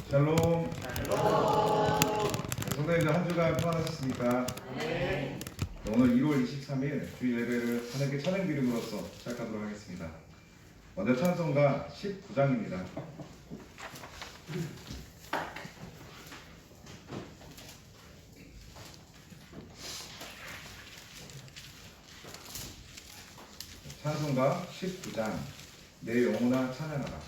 샬롬. 성도님들 한 주간 평안하셨습니까? 네. 오늘 1월 23일 주일 예배를 하나님께 찬양 드림으로써 시작하도록 하겠습니다. 먼저 찬송가 19장입니다. 찬송가 19장 내 영혼아 찬양하라.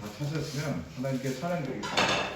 다 찾으셨으면 하나님께 찬양 드리겠습니다.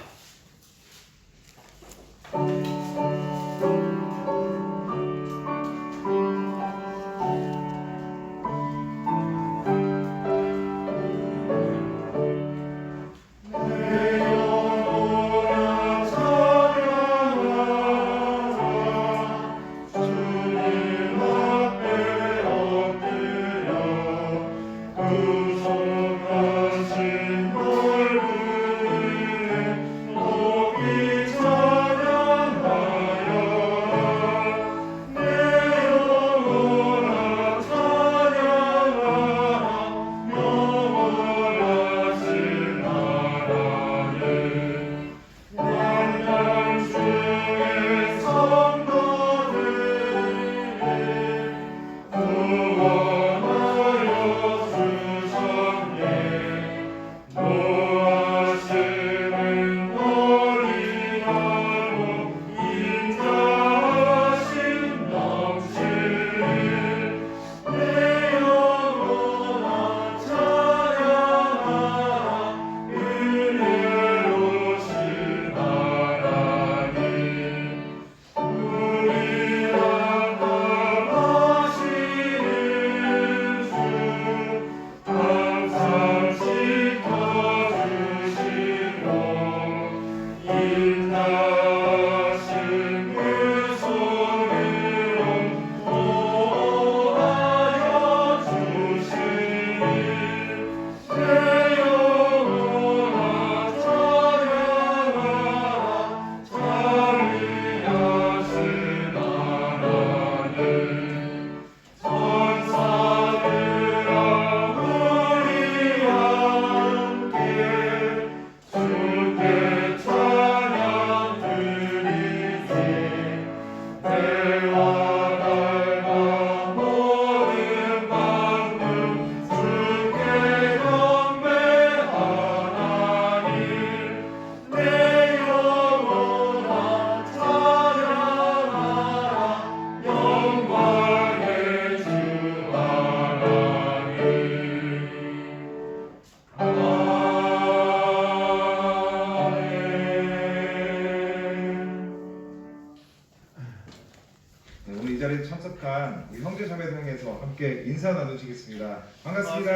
오늘 이 자리에 참석한 우리 형제 자매들 중에서 함께 인사 나누시겠습니다. 반갑습니다.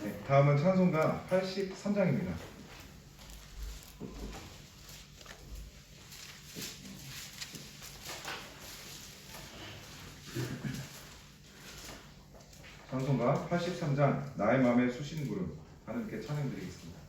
네, 다음은 찬송가 83장입니다. 찬송가 83장 나의 맘에 쑤신 구름 하나님께 찬양드리겠습니다.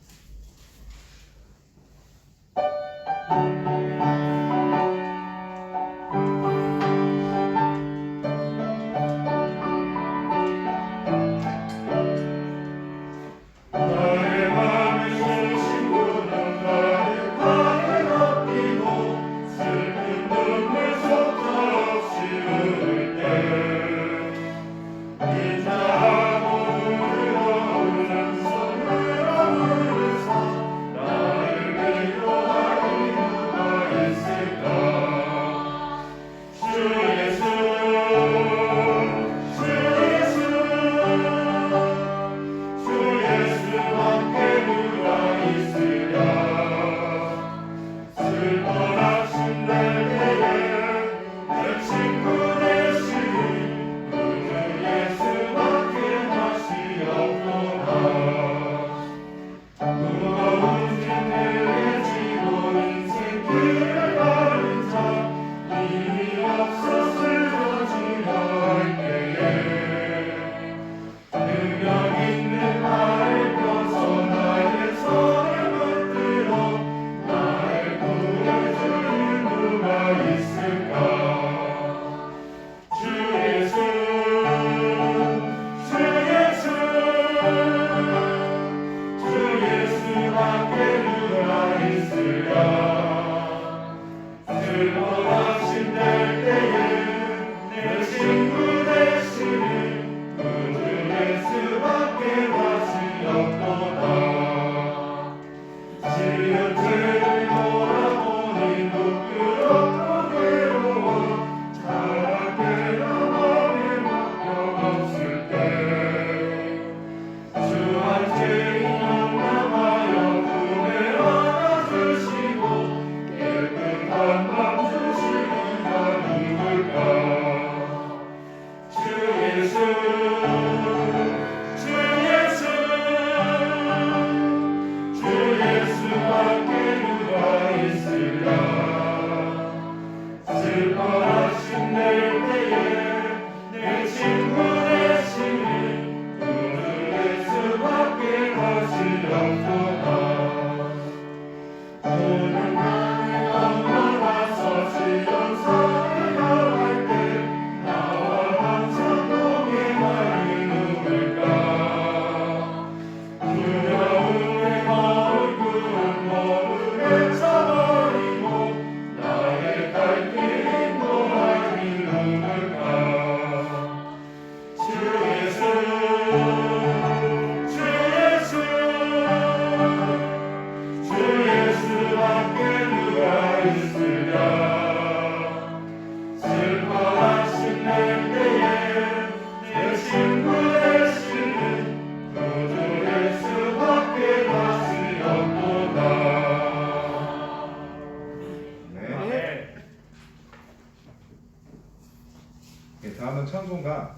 친구 대신 그 예수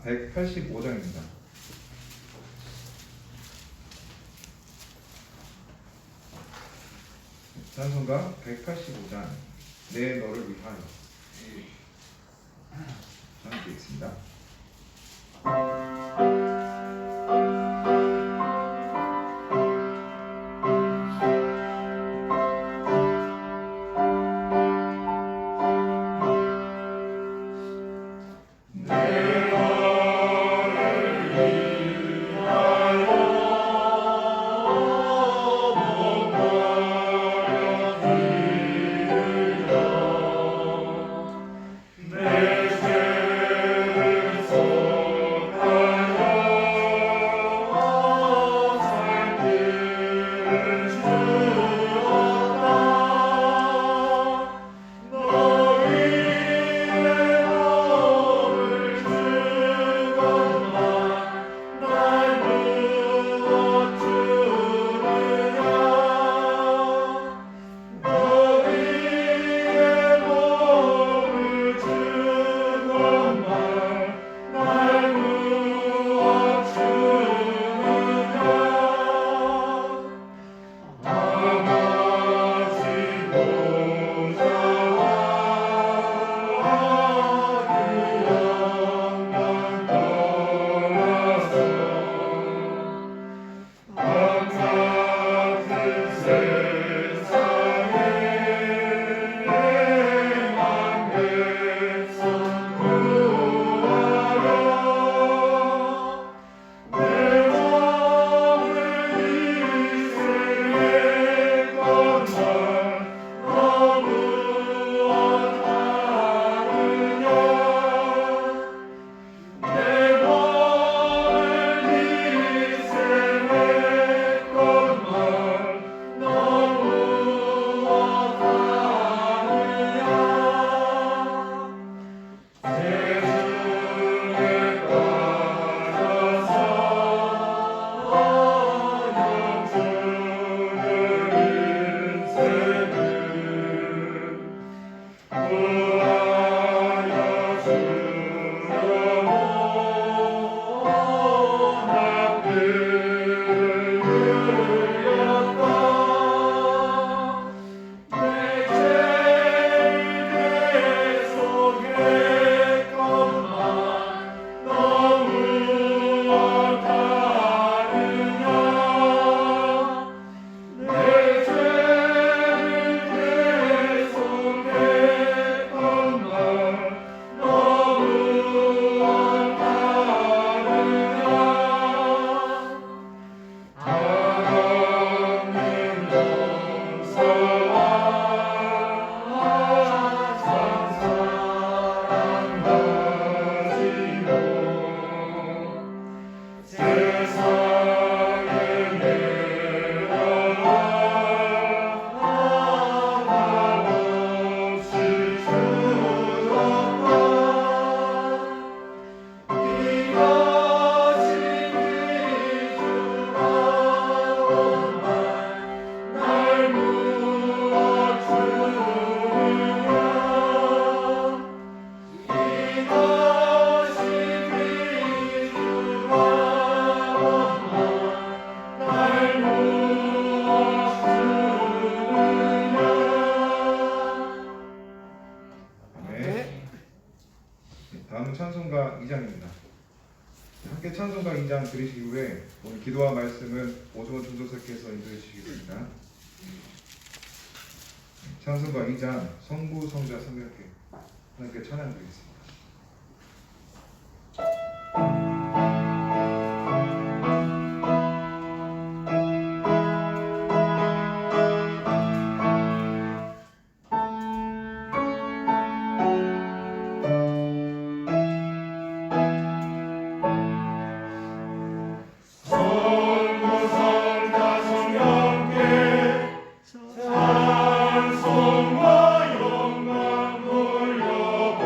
185장입니다. 찬송가 185장 내 너를 위하여. 함께 읽습니다. 다음은 찬송가 2장입니다. 함께 찬송가 2장 들으신 후에 오늘 기도와 말씀은 오승원 전도사께서 인도해 주시겠습니다. 찬송가 2장 성부, 성자, 성령께 함께 찬양 드리겠습니다. 찬송과 영광 돌려보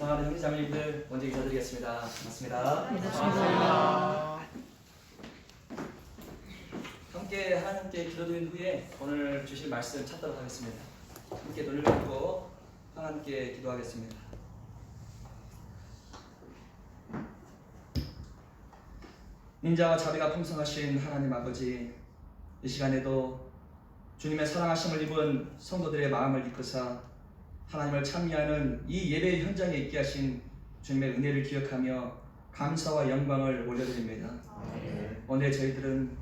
사랑하는 형제자매님들 먼저 인사드리겠습니다. 반갑습니다. 감사합니다. 함께 하나님께 기도드린 후에 오늘 주실 말씀 찾도록 하겠습니다. 함께 눈을 감고 하나님께 기도하겠습니다. 인자와 자비가 풍성하신 하나님 아버지, 이 시간에도 주님의 사랑하심을 입은 성도들의 마음을 이끄사 하나님을 찬미하는 이 예배 현장에 있게 하신 주님의 은혜를 기억하며 감사와 영광을 올려드립니다. 오늘 저희들은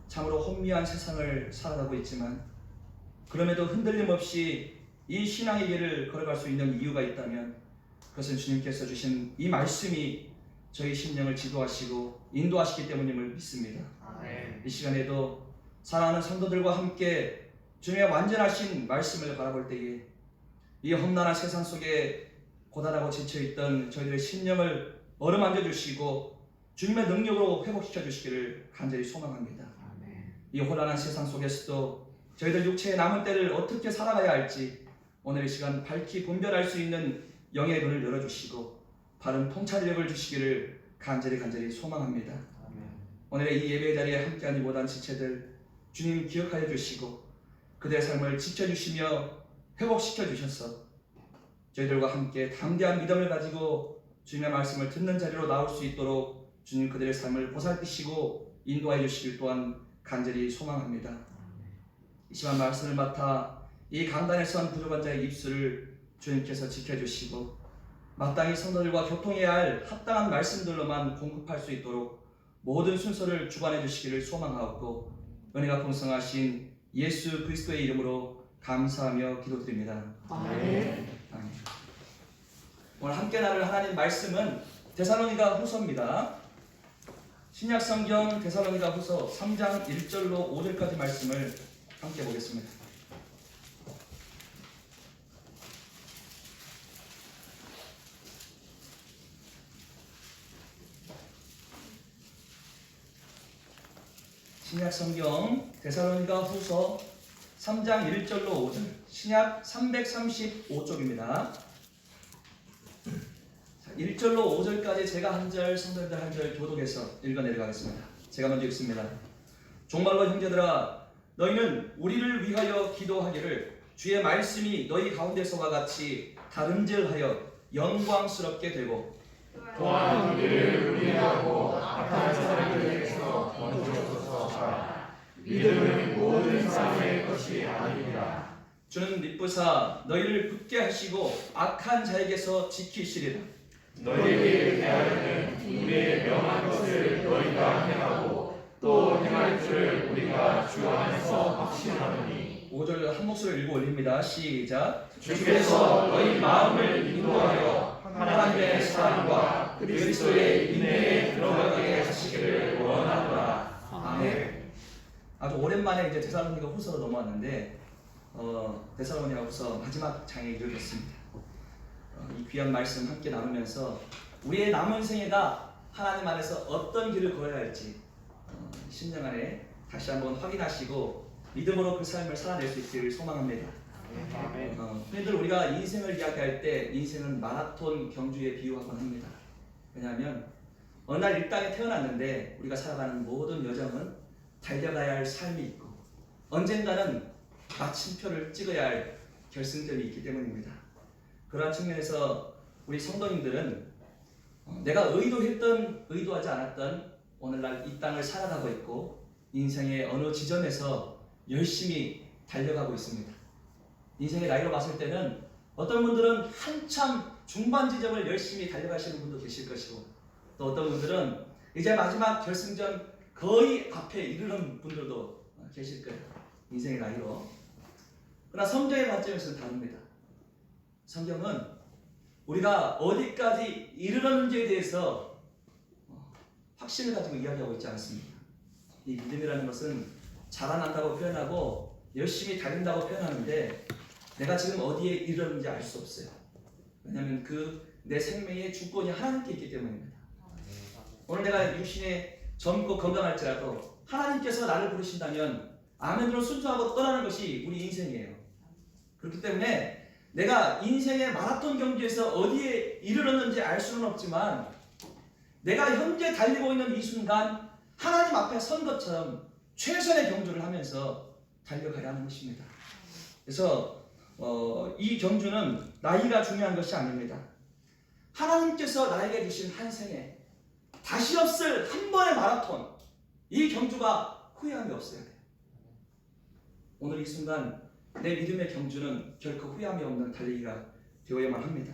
참으로 혼미한 세상을 살아가고 있지만 그럼에도 흔들림 없이 이 신앙의 길을 걸어갈 수 있는 이유가 있다면 그것은 주님께서 주신 이 말씀이 저희 심령을 지도하시고 인도하시기 때문임을 믿습니다. 이 시간에도 사랑하는 성도들과 함께 주님의 완전하신 말씀을 바라볼 때에 이 험난한 세상 속에 고단하고 지쳐있던 저희들의 심령을 어루만져 주시고 주님의 능력으로 회복시켜 주시기를 간절히 소망합니다. 이 혼란한 세상 속에서도 저희들 육체의 남은 때를 어떻게 살아가야 할지 오늘 이 시간 밝히 분별할 수 있는 영의 눈을 열어주시고 바른 통찰력을 주시기를 간절히 소망합니다. 오늘의 이 예배 자리에 함께한 이 모든 지체들 주님 기억하여 주시고 그들의 삶을 지켜주시며 회복시켜 주셔서 저희들과 함께 담대한 믿음을 가지고 주님의 말씀을 듣는 자리로 나올 수 있도록 주님 그들의 삶을 보살피시고 인도하여 주시길 또한 간절히 소망합니다. 이 시간 말씀을 맡아 이 강단에 선 부족한 자의 입술을 주님께서 지켜주시고 마땅히 성도들과 교통해야 할 합당한 말씀들로만 공급할 수 있도록 모든 순서를 주관해 주시기를 소망하고 은혜가 풍성하신 예수 그리스도의 이름으로 감사하며 기도드립니다. 아멘. 아멘. 오늘 함께 나눌 하나님 말씀은 데살로니가 후서입니다. 신약 성경 데살로니가 후서 3장 1절로 5절까지 말씀을 함께 보겠습니다. 신약 성경 데살로니가 후서 3장 1절로 5절, 신약 335쪽입니다. 1절로 5절까지 제가 한 절, 성도님들 한 절 교독해서 읽어 내려가겠습니다. 제가 먼저 읽습니다. 종말로 형제들아, 너희는 우리를 위하여 기도하기를 주의 말씀이 너희 가운데서와 같이 다름질하여 영광스럽게 되고 또한 우리를 위하고 악한 사람들에게서 건져주소서. 믿음은 모든 사람의 것이 아니니라. 주는 미쁘사 너희를 붙게 하시고 악한 자에게서 지키시리라. 너희에게 대하여는 우리의 명한 것을 너희가 행하고 또 행할 줄 우리가 주 안에서 확신하노니. 5절 한 목소리를 읽어 올립니다. 시작. 주께서 너희 마음을 인도하여 하나님의 사랑과 그리스도의 인내에 들어가게 하시기를 원하노라. 아멘. 아주 오랜만에 이제 데살로니가 후서로 넘어왔는데 데살로니가 후서 마지막 장에 이르렀습니다. 이 귀한 말씀 함께 나누면서 우리의 남은 생애가 하나님 안에서 어떤 길을 걸어야 할지 심령 안에 다시 한번 확인하시고 믿음으로 그 삶을 살아낼 수 있기를 소망합니다. 흔히들 우리가 인생을 이야기할 때 인생은 마라톤 경주에 비유하곤 합니다. 왜냐하면 어느 날 이 땅에 태어났는데 우리가 살아가는 모든 여정은 달려가야 할 삶이 있고 언젠가는 마침표를 찍어야 할 결승점이 있기 때문입니다. 그러한 측면에서 우리 성도님들은 내가 의도했던 의도하지 않았던 오늘날 이 땅을 살아가고 있고 인생의 어느 지점에서 열심히 달려가고 있습니다. 인생의 나이로 봤을 때는 어떤 분들은 한참 중반 지점을 열심히 달려가시는 분도 계실 것이고 또 어떤 분들은 이제 마지막 결승전 거의 앞에 이르는 분들도 계실 거예요. 인생의 나이로. 그러나 성경의 관점에서는 다릅니다. 성경은 우리가 어디까지 이르렀는지에 대해서 확신을 가지고 이야기하고 있지 않습니다. 이 믿음이라는 것은 자라난다고 표현하고 열심히 달린다고 표현하는데 내가 지금 어디에 이르렀는지 알 수 없어요. 왜냐하면 내 생명의 주권이 하나님께 있기 때문입니다. 오늘 내가 육신에 젊고 건강할지라도 하나님께서 나를 부르신다면 아멘으로 순종하고 떠나는 것이 우리 인생이에요. 그렇기 때문에 내가 인생의 마라톤 경주에서 어디에 이르렀는지 알 수는 없지만 내가 현재 달리고 있는 이 순간 하나님 앞에 선 것처럼 최선의 경주를 하면서 달려가야 하는 것입니다. 그래서 이 경주는 나이가 중요한 것이 아닙니다. 하나님께서 나에게 주신 한 생에 다시 없을 한 번의 마라톤, 이 경주가 후회함이 없어야 돼요. 오늘 이 순간 내 믿음의 경주는 결코 후회함이 없는 달리기가 되어야만 합니다.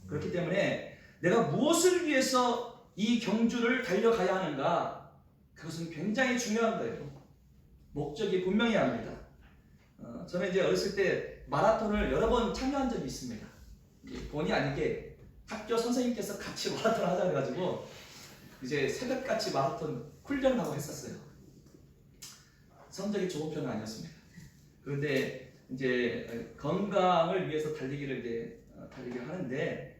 그렇기 때문에 내가 무엇을 위해서 이 경주를 달려가야 하는가, 그것은 굉장히 중요한 거예요. 목적이 분명해야 합니다. 저는 이제 어렸을 때 마라톤을 여러 번 참여한 적이 있습니다. 본의 아니게 학교 선생님께서 같이 마라톤 하자 해가지고 이제 새벽같이 마라톤 훈련을 하고 했었어요. 성적이 좋은 편은 아니었습니다. 그런데 이제 건강을 위해서 달리기를 하는데,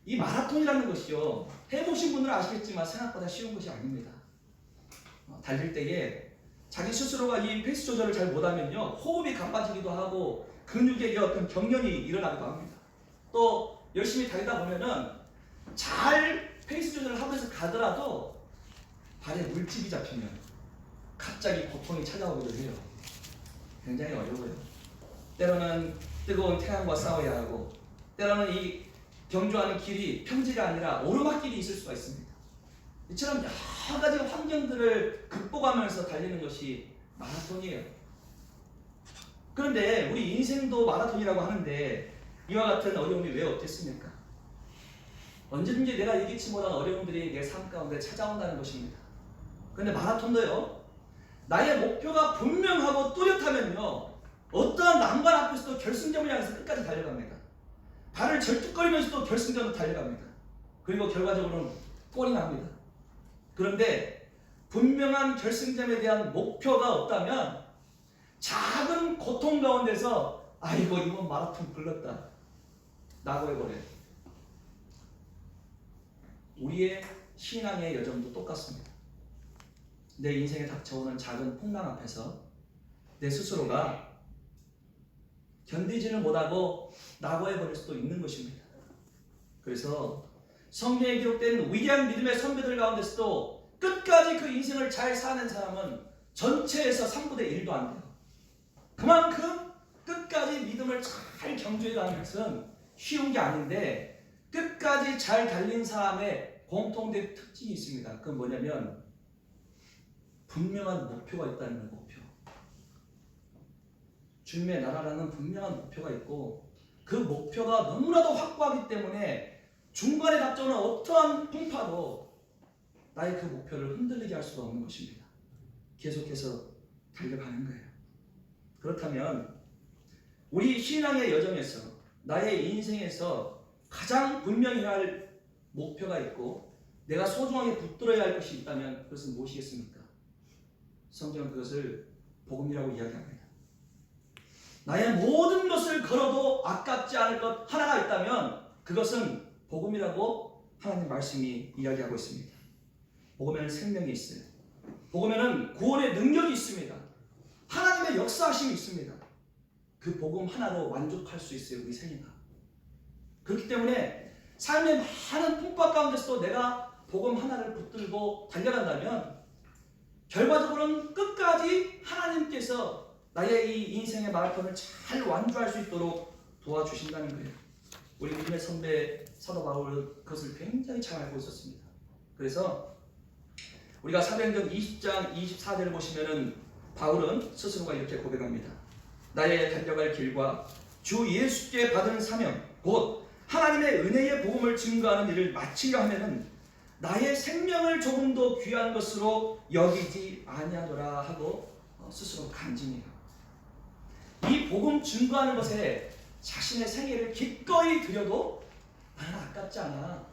이 마라톤이라는 것이요, 해보신 분들은 아시겠지만 생각보다 쉬운 것이 아닙니다. 달릴 때에 자기 스스로가 이 페이스 조절을 잘 못하면요, 호흡이 가빠지기도 하고 근육에 어떤 경련이 일어나기도 합니다. 또 열심히 달리다 보면은 잘 페이스 조절을 하면서 가더라도 발에 물집이 잡히면 갑자기 고통이 찾아오기도 해요. 굉장히 어려워요. 때로는 뜨거운 태양과 싸워야 하고, 때로는 이 경주하는 길이 평지가 아니라 오르막길이 있을 수가 있습니다. 이처럼 여러 가지 환경들을 극복하면서 달리는 것이 마라톤이에요. 그런데 우리 인생도 마라톤이라고 하는데 이와 같은 어려움이 왜 없겠습니까? 언제든지 내가 예기치 못한 어려움들이 내 삶 가운데 찾아온다는 것입니다. 그런데 마라톤도요, 나의 목표가 분명하고 뚜렷하면요, 어떠한 난관 앞에서도 결승점을 향해서 끝까지 달려갑니다. 발을 절뚝거리면서도 결승점으로 달려갑니다. 그리고 결과적으로는 골이 납니다. 그런데 분명한 결승점에 대한 목표가 없다면 작은 고통 가운데서 아이고 이번 마라톤 불렀다 라고 해버려요. 우리의 신앙의 여정도 똑같습니다. 내 인생에 닥쳐오는 작은 풍랑 앞에서 내 스스로가 견디지를 못하고 낙오해버릴 수도 있는 것입니다. 그래서 성경에 기록된 위대한 믿음의 선배들 가운데서도 끝까지 그 인생을 잘 사는 사람은 전체에서 3분의 1도 안 돼요. 그만큼 끝까지 믿음을 잘 경주해가는 것은 쉬운 게 아닌데, 끝까지 잘 달린 사람의 공통된 특징이 있습니다. 그건 뭐냐면 분명한 목표가 있다는 목표. 주님의 나라라는 분명한 목표가 있고, 그 목표가 너무나도 확고하기 때문에 중간에 닥쳐오는 어떠한 풍파도 나의 그 목표를 흔들리게 할 수가 없는 것입니다. 계속해서 달려가는 거예요. 그렇다면 우리 신앙의 여정에서, 나의 인생에서 가장 분명히 할 목표가 있고 내가 소중하게 붙들어야 할 것이 있다면 그것은 무엇이겠습니까? 성경은 그것을 복음이라고 이야기합니다. 나의 모든 것을 걸어도 아깝지 않을 것 하나가 있다면 그것은 복음이라고 하나님 말씀이 이야기하고 있습니다. 복음에는 생명이 있어요. 복음에는 구원의 능력이 있습니다. 하나님의 역사하심이 있습니다. 그 복음 하나로 만족할 수 있어요, 우리 생애가. 그렇기 때문에 삶의 많은 풍파 가운데서도 내가 복음 하나를 붙들고 달려간다면 결과적으로는 끝까지 하나님께서 나의 이 인생의 마라톤을 잘 완주할 수 있도록 도와주신다는 거예요. 우리 믿음의 선배 사도 바울은 그것을 굉장히 잘 알고 있었습니다. 그래서 우리가 사도행전 20장 24절을 보시면은 바울은 스스로가 이렇게 고백합니다. 나의 달려갈 길과 주 예수께 받은 사명, 곧 하나님의 은혜의 복음을 증거하는 일을 마치려 하면은 나의 생명을 조금도 귀한 것으로 여기지 아니하노라 하고 스스로 간증해요. 이 복음 증거하는 것에 자신의 생애를 기꺼이 드려도 나는 아깝지 않아,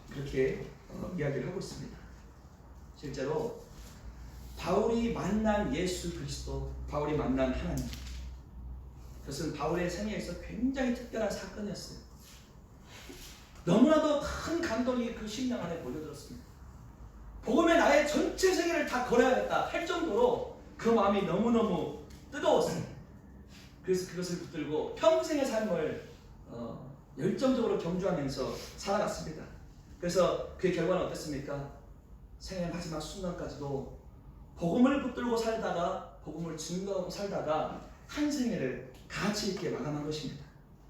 그렇게 이야기를 하고 있습니다. 실제로 바울이 만난 예수 그리스도, 바울이 만난 하나님, 그것은 바울의 생애에서 굉장히 특별한 사건이었어요. 너무나도 큰 감동이 그 심령 안에 몰려들었습니다. 복음에 나의 전체 생애를 다 걸어야겠다 할 정도로 그 마음이 너무너무 뜨거웠습니다. 그래서 그것을 붙들고 평생의 삶을 열정적으로 경주하면서 살아갔습니다. 그래서 그의 결과는 어땠습니까? 생애 마지막 순간까지도 복음을 붙들고 살다가 복음을 증거하고 살다가 한 생애를 가치 있게 마감한 것입니다.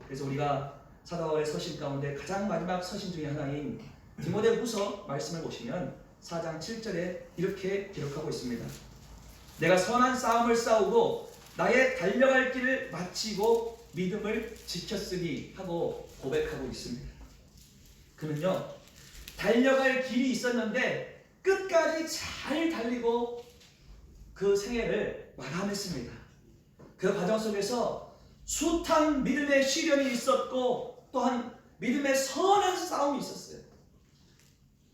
그래서 우리가 사도 바울의 서신 가운데 가장 마지막 서신 중에 하나인 디모데후서 말씀을 보시면 4장 7절에 이렇게 기록하고 있습니다. 내가 선한 싸움을 싸우고 나의 달려갈 길을 마치고 믿음을 지켰으니 하고 고백하고 있습니다. 그는요, 달려갈 길이 있었는데 끝까지 잘 달리고 그 생애를 마감했습니다. 그 과정 속에서 숱한 믿음의 시련이 있었고 또한 믿음의 선한 싸움이 있었어요.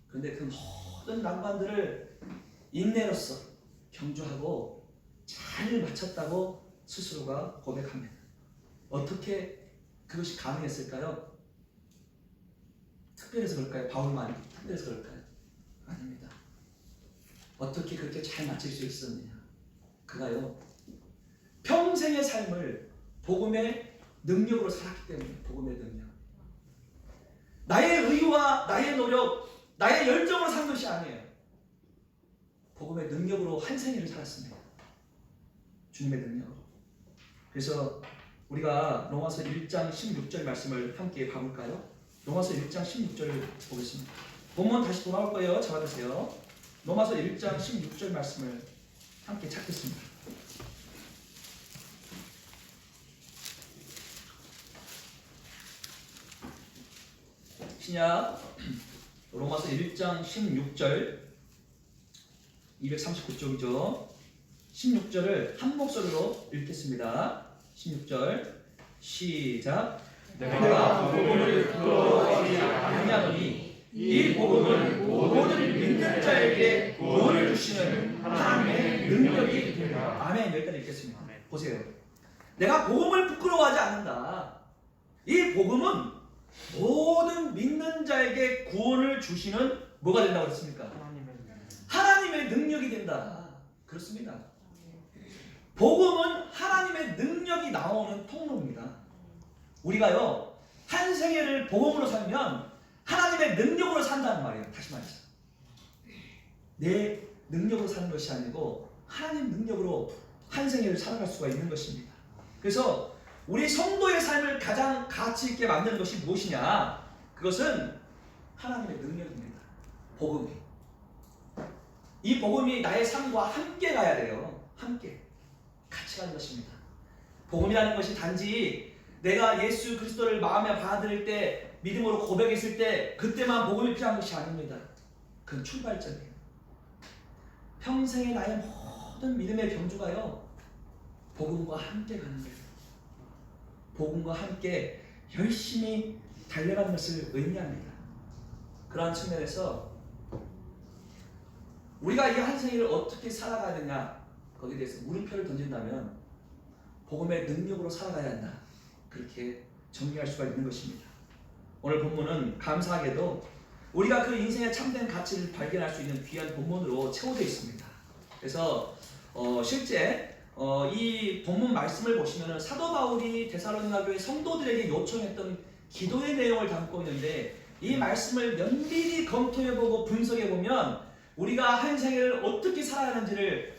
그런데 그 모든 난관들을 인내로써 경주하고 잘 마쳤다고 스스로가 고백합니다. 어떻게 그것이 가능했을까요? 특별해서 그럴까요? 바울만 특별해서 그럴까요? 아닙니다. 어떻게 그렇게 잘 마칠 수 있었느냐? 그가요, 평생의 삶을 복음의 능력으로 살았기 때문에. 복음의 능력. 나의 의와 나의 노력, 나의 열정으로 산 것이 아니에요. 복음의 능력으로 한 생애를 살았습니다. 주님의 능력으로. 그래서 우리가 로마서 1장 16절 말씀을 함께 봐볼까요? 로마서 1장 16절 보겠습니다. 본문 다시 돌아올 거예요. 잡아주세요. 로마서 1장 16절 말씀을 함께 찾겠습니다. 신약 로마서 1장 16절 239쪽이죠. 16절을 한 목소리로 읽겠습니다. 16절 시작. 내가 복음을 부끄러워하지 아니하노니 이 복음은 모든 믿는 자에게 구원을 주시는 하나님의 능력이 됩니다. 아멘. 여기까지 읽겠습니다. 보세요. 내가 복음을 부끄러워하지 않는다. 이 복음은 모든 믿는 자에게 구원을 주시는 뭐가 된다고 했습니까? 하나님의 능력이 된다. 그렇습니다. 복음은 하나님의 능력이 나오는 통로입니다. 우리가요, 한 생애를 복음으로 살면 하나님의 능력으로 산다는 말이에요. 다시 말해서 내 능력으로 사는 것이 아니고 하나님 능력으로 한 생애를 살아갈 수가 있는 것입니다. 그래서 우리 성도의 삶을 가장 가치 있게 만드는 것이 무엇이냐? 그것은 하나님의 능력입니다. 복음이. 이 복음이 나의 삶과 함께 가야 돼요. 함께 같이 가는 것입니다. 복음이라는 것이 단지 내가 예수 그리스도를 마음에 받아들일 때, 믿음으로 고백했을 때 그때만 복음이 필요한 것이 아닙니다. 그건 출발점이에요. 평생의 나의 모든 믿음의 경주가요, 복음과 함께 가는 거예요. 복음과 함께 열심히 달려가는 것을 의미합니다. 그러한 측면에서 우리가 이 한 생을 어떻게 살아가야 되냐, 거기에 대해서 물음표를 던진다면 복음의 능력으로 살아가야 한다. 그렇게 정리할 수가 있는 것입니다. 오늘 본문은 감사하게도 우리가 그 인생의 참된 가치를 발견할 수 있는 귀한 본문으로 채워져 있습니다. 그래서 실제 이 본문 말씀을 보시면 사도 바울이 데살로니가 교회 성도들에게 요청했던 기도의 내용을 담고 있는데, 이 말씀을 면밀히 검토해보고 분석해보면 우리가 한 생을 어떻게 살아야 하는지를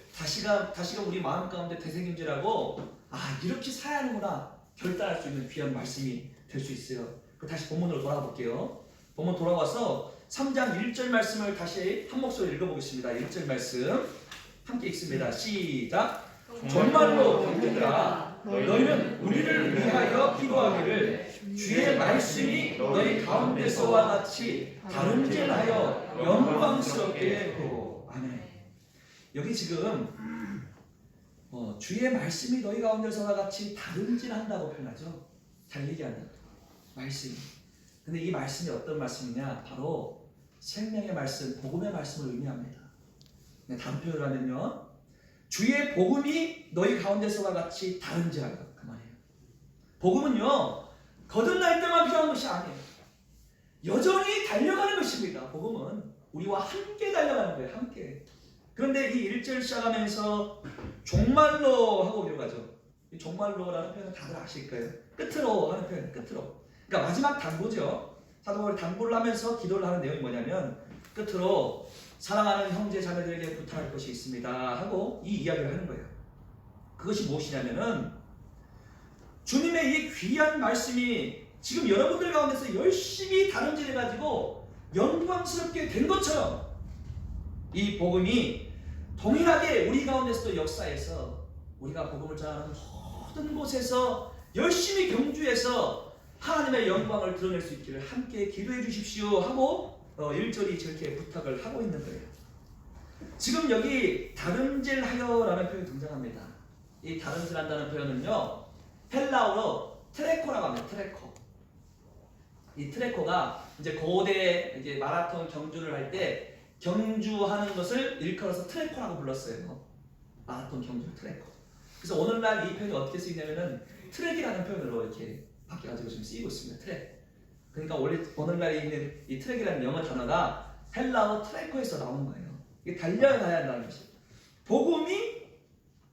다시금 우리 마음 가운데 되새김질하고, 이렇게 살아야 하는구나 결단할 수 있는 귀한 말씀이 될 수 있어요. 다시 본문으로 돌아가 볼게요. 본문 돌아와서 3장 1절 말씀을 다시 한 목소리 읽어보겠습니다. 1절 말씀 함께 읽습니다. 시작. 정말로 형제들아, 너희는 우리를 위하여 기도하기를 주의 말씀이 너희 가운데서와 같이 다름질하여 영광스럽게 되고. 아멘. 여기 지금 주의 말씀이 너희 가운데서와 같이 다름질한다고 표현하죠. 잘 얘기한다. 말씀이. 근데 이 말씀이 어떤 말씀이냐? 바로 생명의 말씀, 복음의 말씀을 의미합니다. 다른 표현을 하면요, 주의 복음이 너희 가운데서와 같이 다름질하여, 그 말이에요. 복음은요, 거듭날 때만 필요한 것이 아니에요. 여전히 달려가는 것입니다. 복음은 우리와 함께 달려가는 거예요. 함께. 그런데 이 1절 시작하면서 종말로 하고 기록하죠. 이 종말로라는 표현은 다들 아실 거예요. 끝으로 하는 표현, 끝으로. 그러니까 마지막 당부죠. 사도 바울이 당부를 하면서 기도를 하는 내용이 뭐냐면 끝으로 사랑하는 형제 자매들에게 부탁할 것이 있습니다 하고 이 이야기를 하는 거예요. 그것이 무엇이냐면은 주님의 이 귀한 말씀이 지금 여러분들 가운데서 열심히 다름질해가지고 영광스럽게 된 것처럼 이 복음이 동일하게 우리 가운데서도 역사해서 우리가 복음을 전하는 모든 곳에서 열심히 경주해서 하나님의 영광을 드러낼 수 있기를 함께 기도해 주십시오 하고 1절이 저렇게 부탁을 하고 있는 거예요. 지금 여기 다름질하여라는 표현이 등장합니다. 이 다름질한다는 표현은요, 헬라어로 트레코라고 합니다. 트레코. 이 트레코가 이제 고대 이제 마라톤 경주를 할 때 경주하는 것을 일컬어서 트레코라고 불렀어요. 마라톤 경주 트레코. 그래서 오늘날 이 표현이 어떻게 쓰이냐면은 트랙이라는 표현으로 이렇게 바뀌어가지고 지금 쓰이고 있습니다. 트랙. 그러니까 원래 오늘날에 있는 이 트랙이라는 영어 단어가 헬라어 트레코에서 나오는 거예요. 이게 달려가야 한다는 것이. 복음이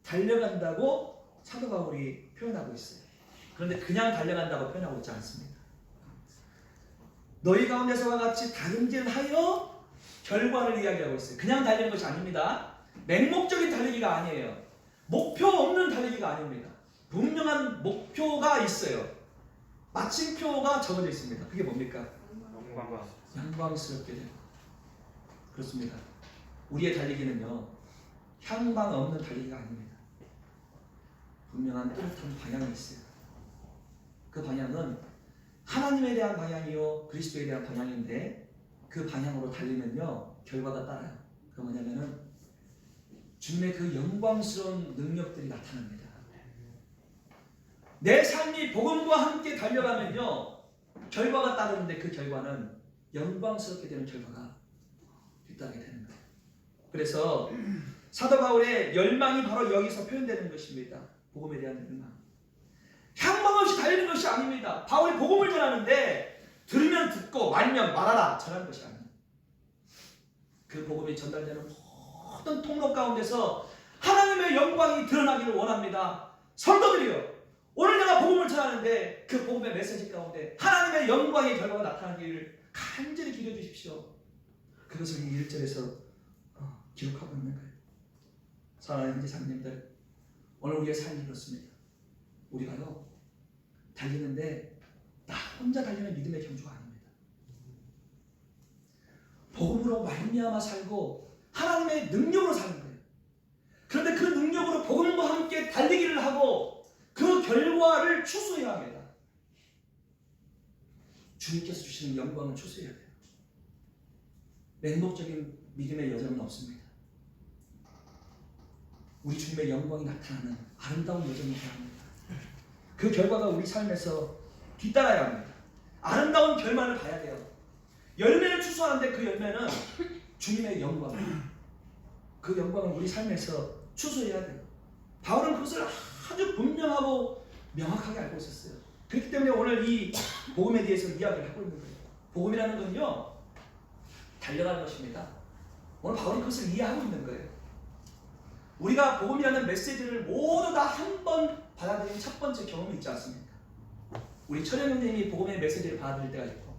달려간다고 사도 바울이 표현하고 있어요. 그런데 그냥 달려간다고 표현하고 있지 않습니다. 너희 가운데서와 같이 다름질하여 결과를 이야기하고 있어요. 그냥 달리는 것이 아닙니다. 맹목적인 달리기가 아니에요. 목표 없는 달리기가 아닙니다. 분명한 목표가 있어요. 마침표가 적어져 있습니다. 그게 뭡니까? 영광스럽게 되고. 그렇습니다. 우리의 달리기는요, 향방 없는 달리기가 아닙니다. 분명한 뚜렷한 방향이 있어요. 그 방향은 하나님에 대한 방향이요 그리스도에 대한 방향인데 그 방향으로 달리면요 결과가 따라요. 그 뭐냐면은 주님의 그 영광스러운 능력들이 나타납니다. 내 삶이 복음과 함께 달려가면요 결과가 따르는데 그 결과는 영광스럽게 되는 결과가 뒤따르게 되는 거예요. 그래서 사도 바울의 열망이 바로 여기서 표현되는 것입니다. 복음에 대한 열망. 향방 없이 달리는 것이 아닙니다. 바울이 복음을 전하는데 들으면 듣고 말면 말하라 전하는 것이 아닙니다. 그 복음이 전달되는 모든 통로 가운데서 하나님의 영광이 드러나기를 원합니다. 성도들이요, 오늘 내가 복음을 전하는데 그 복음의 메시지 가운데 하나님의 영광의 결과가 나타나기를 간절히 기도해 주십시오. 그것을 이 1절에서 기록하고 있는 거예요. 사랑하는 형제 자매님들, 오늘 우리의 삶이 그렇습니다. 우리가요 달리는데 나 혼자 달리는 믿음의 경주가 아닙니다. 복음으로 말미암아 살고 하나님의 능력으로 사는 거예요. 그런데 그 능력으로 복음과 함께 달리기를 하고 그 결과를 추수해야 합니다. 주님께서 주시는 영광을 추수해야 돼요. 맹목적인 믿음의 여정은 없습니다. 우리 주님의 영광이 나타나는 아름다운 여정이 되어야 합니다. 그 결과가 우리 삶에서 뒤따라야 합니다. 아름다운 결말을 봐야 돼요. 열매를 추수하는데 그 열매는 주님의 영광, 그 영광을 우리 삶에서 추수해야 돼요. 바울은 그것을 아주 분명하고 명확하게 알고 있었어요. 그렇기 때문에 오늘 이 복음에 대해서 이야기를 하고 있는 거예요. 복음이라는 건요 달려가는 것입니다. 오늘 바울이 그것을 이해하고 있는 거예요. 우리가 복음이라는 메시지를 모두 다 한 번 받아들인 첫 번째 경험이 있지 않습니까? 우리 철현 형제님이 복음의 메시지를 받아들일 때가 있고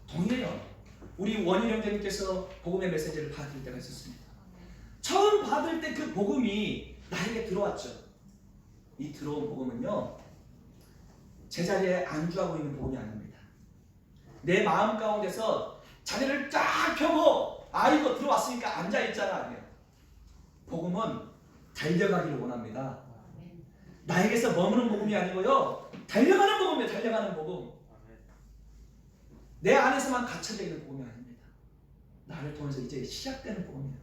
동일해요. 우리 원일 형제님께서 복음의 메시지를 받아들일 때가 있었습니다. 처음 받을 때 그 복음이 나에게 들어왔죠. 이 들어온 복음은요 제자리에 안주하고 있는 복음이 아닙니다. 내 마음 가운데서 자리를 쫙 펴고 이거 들어왔으니까 앉아있잖아 아니에요. 복음은 달려가기를 원합니다. 나에게서 머무는 복음이 아니고요 달려가는 복음이에요. 달려가는 복음. 내 안에서만 갇혀져 있는 복음이 아닙니다. 나를 통해서 이제 시작되는 복음이에요.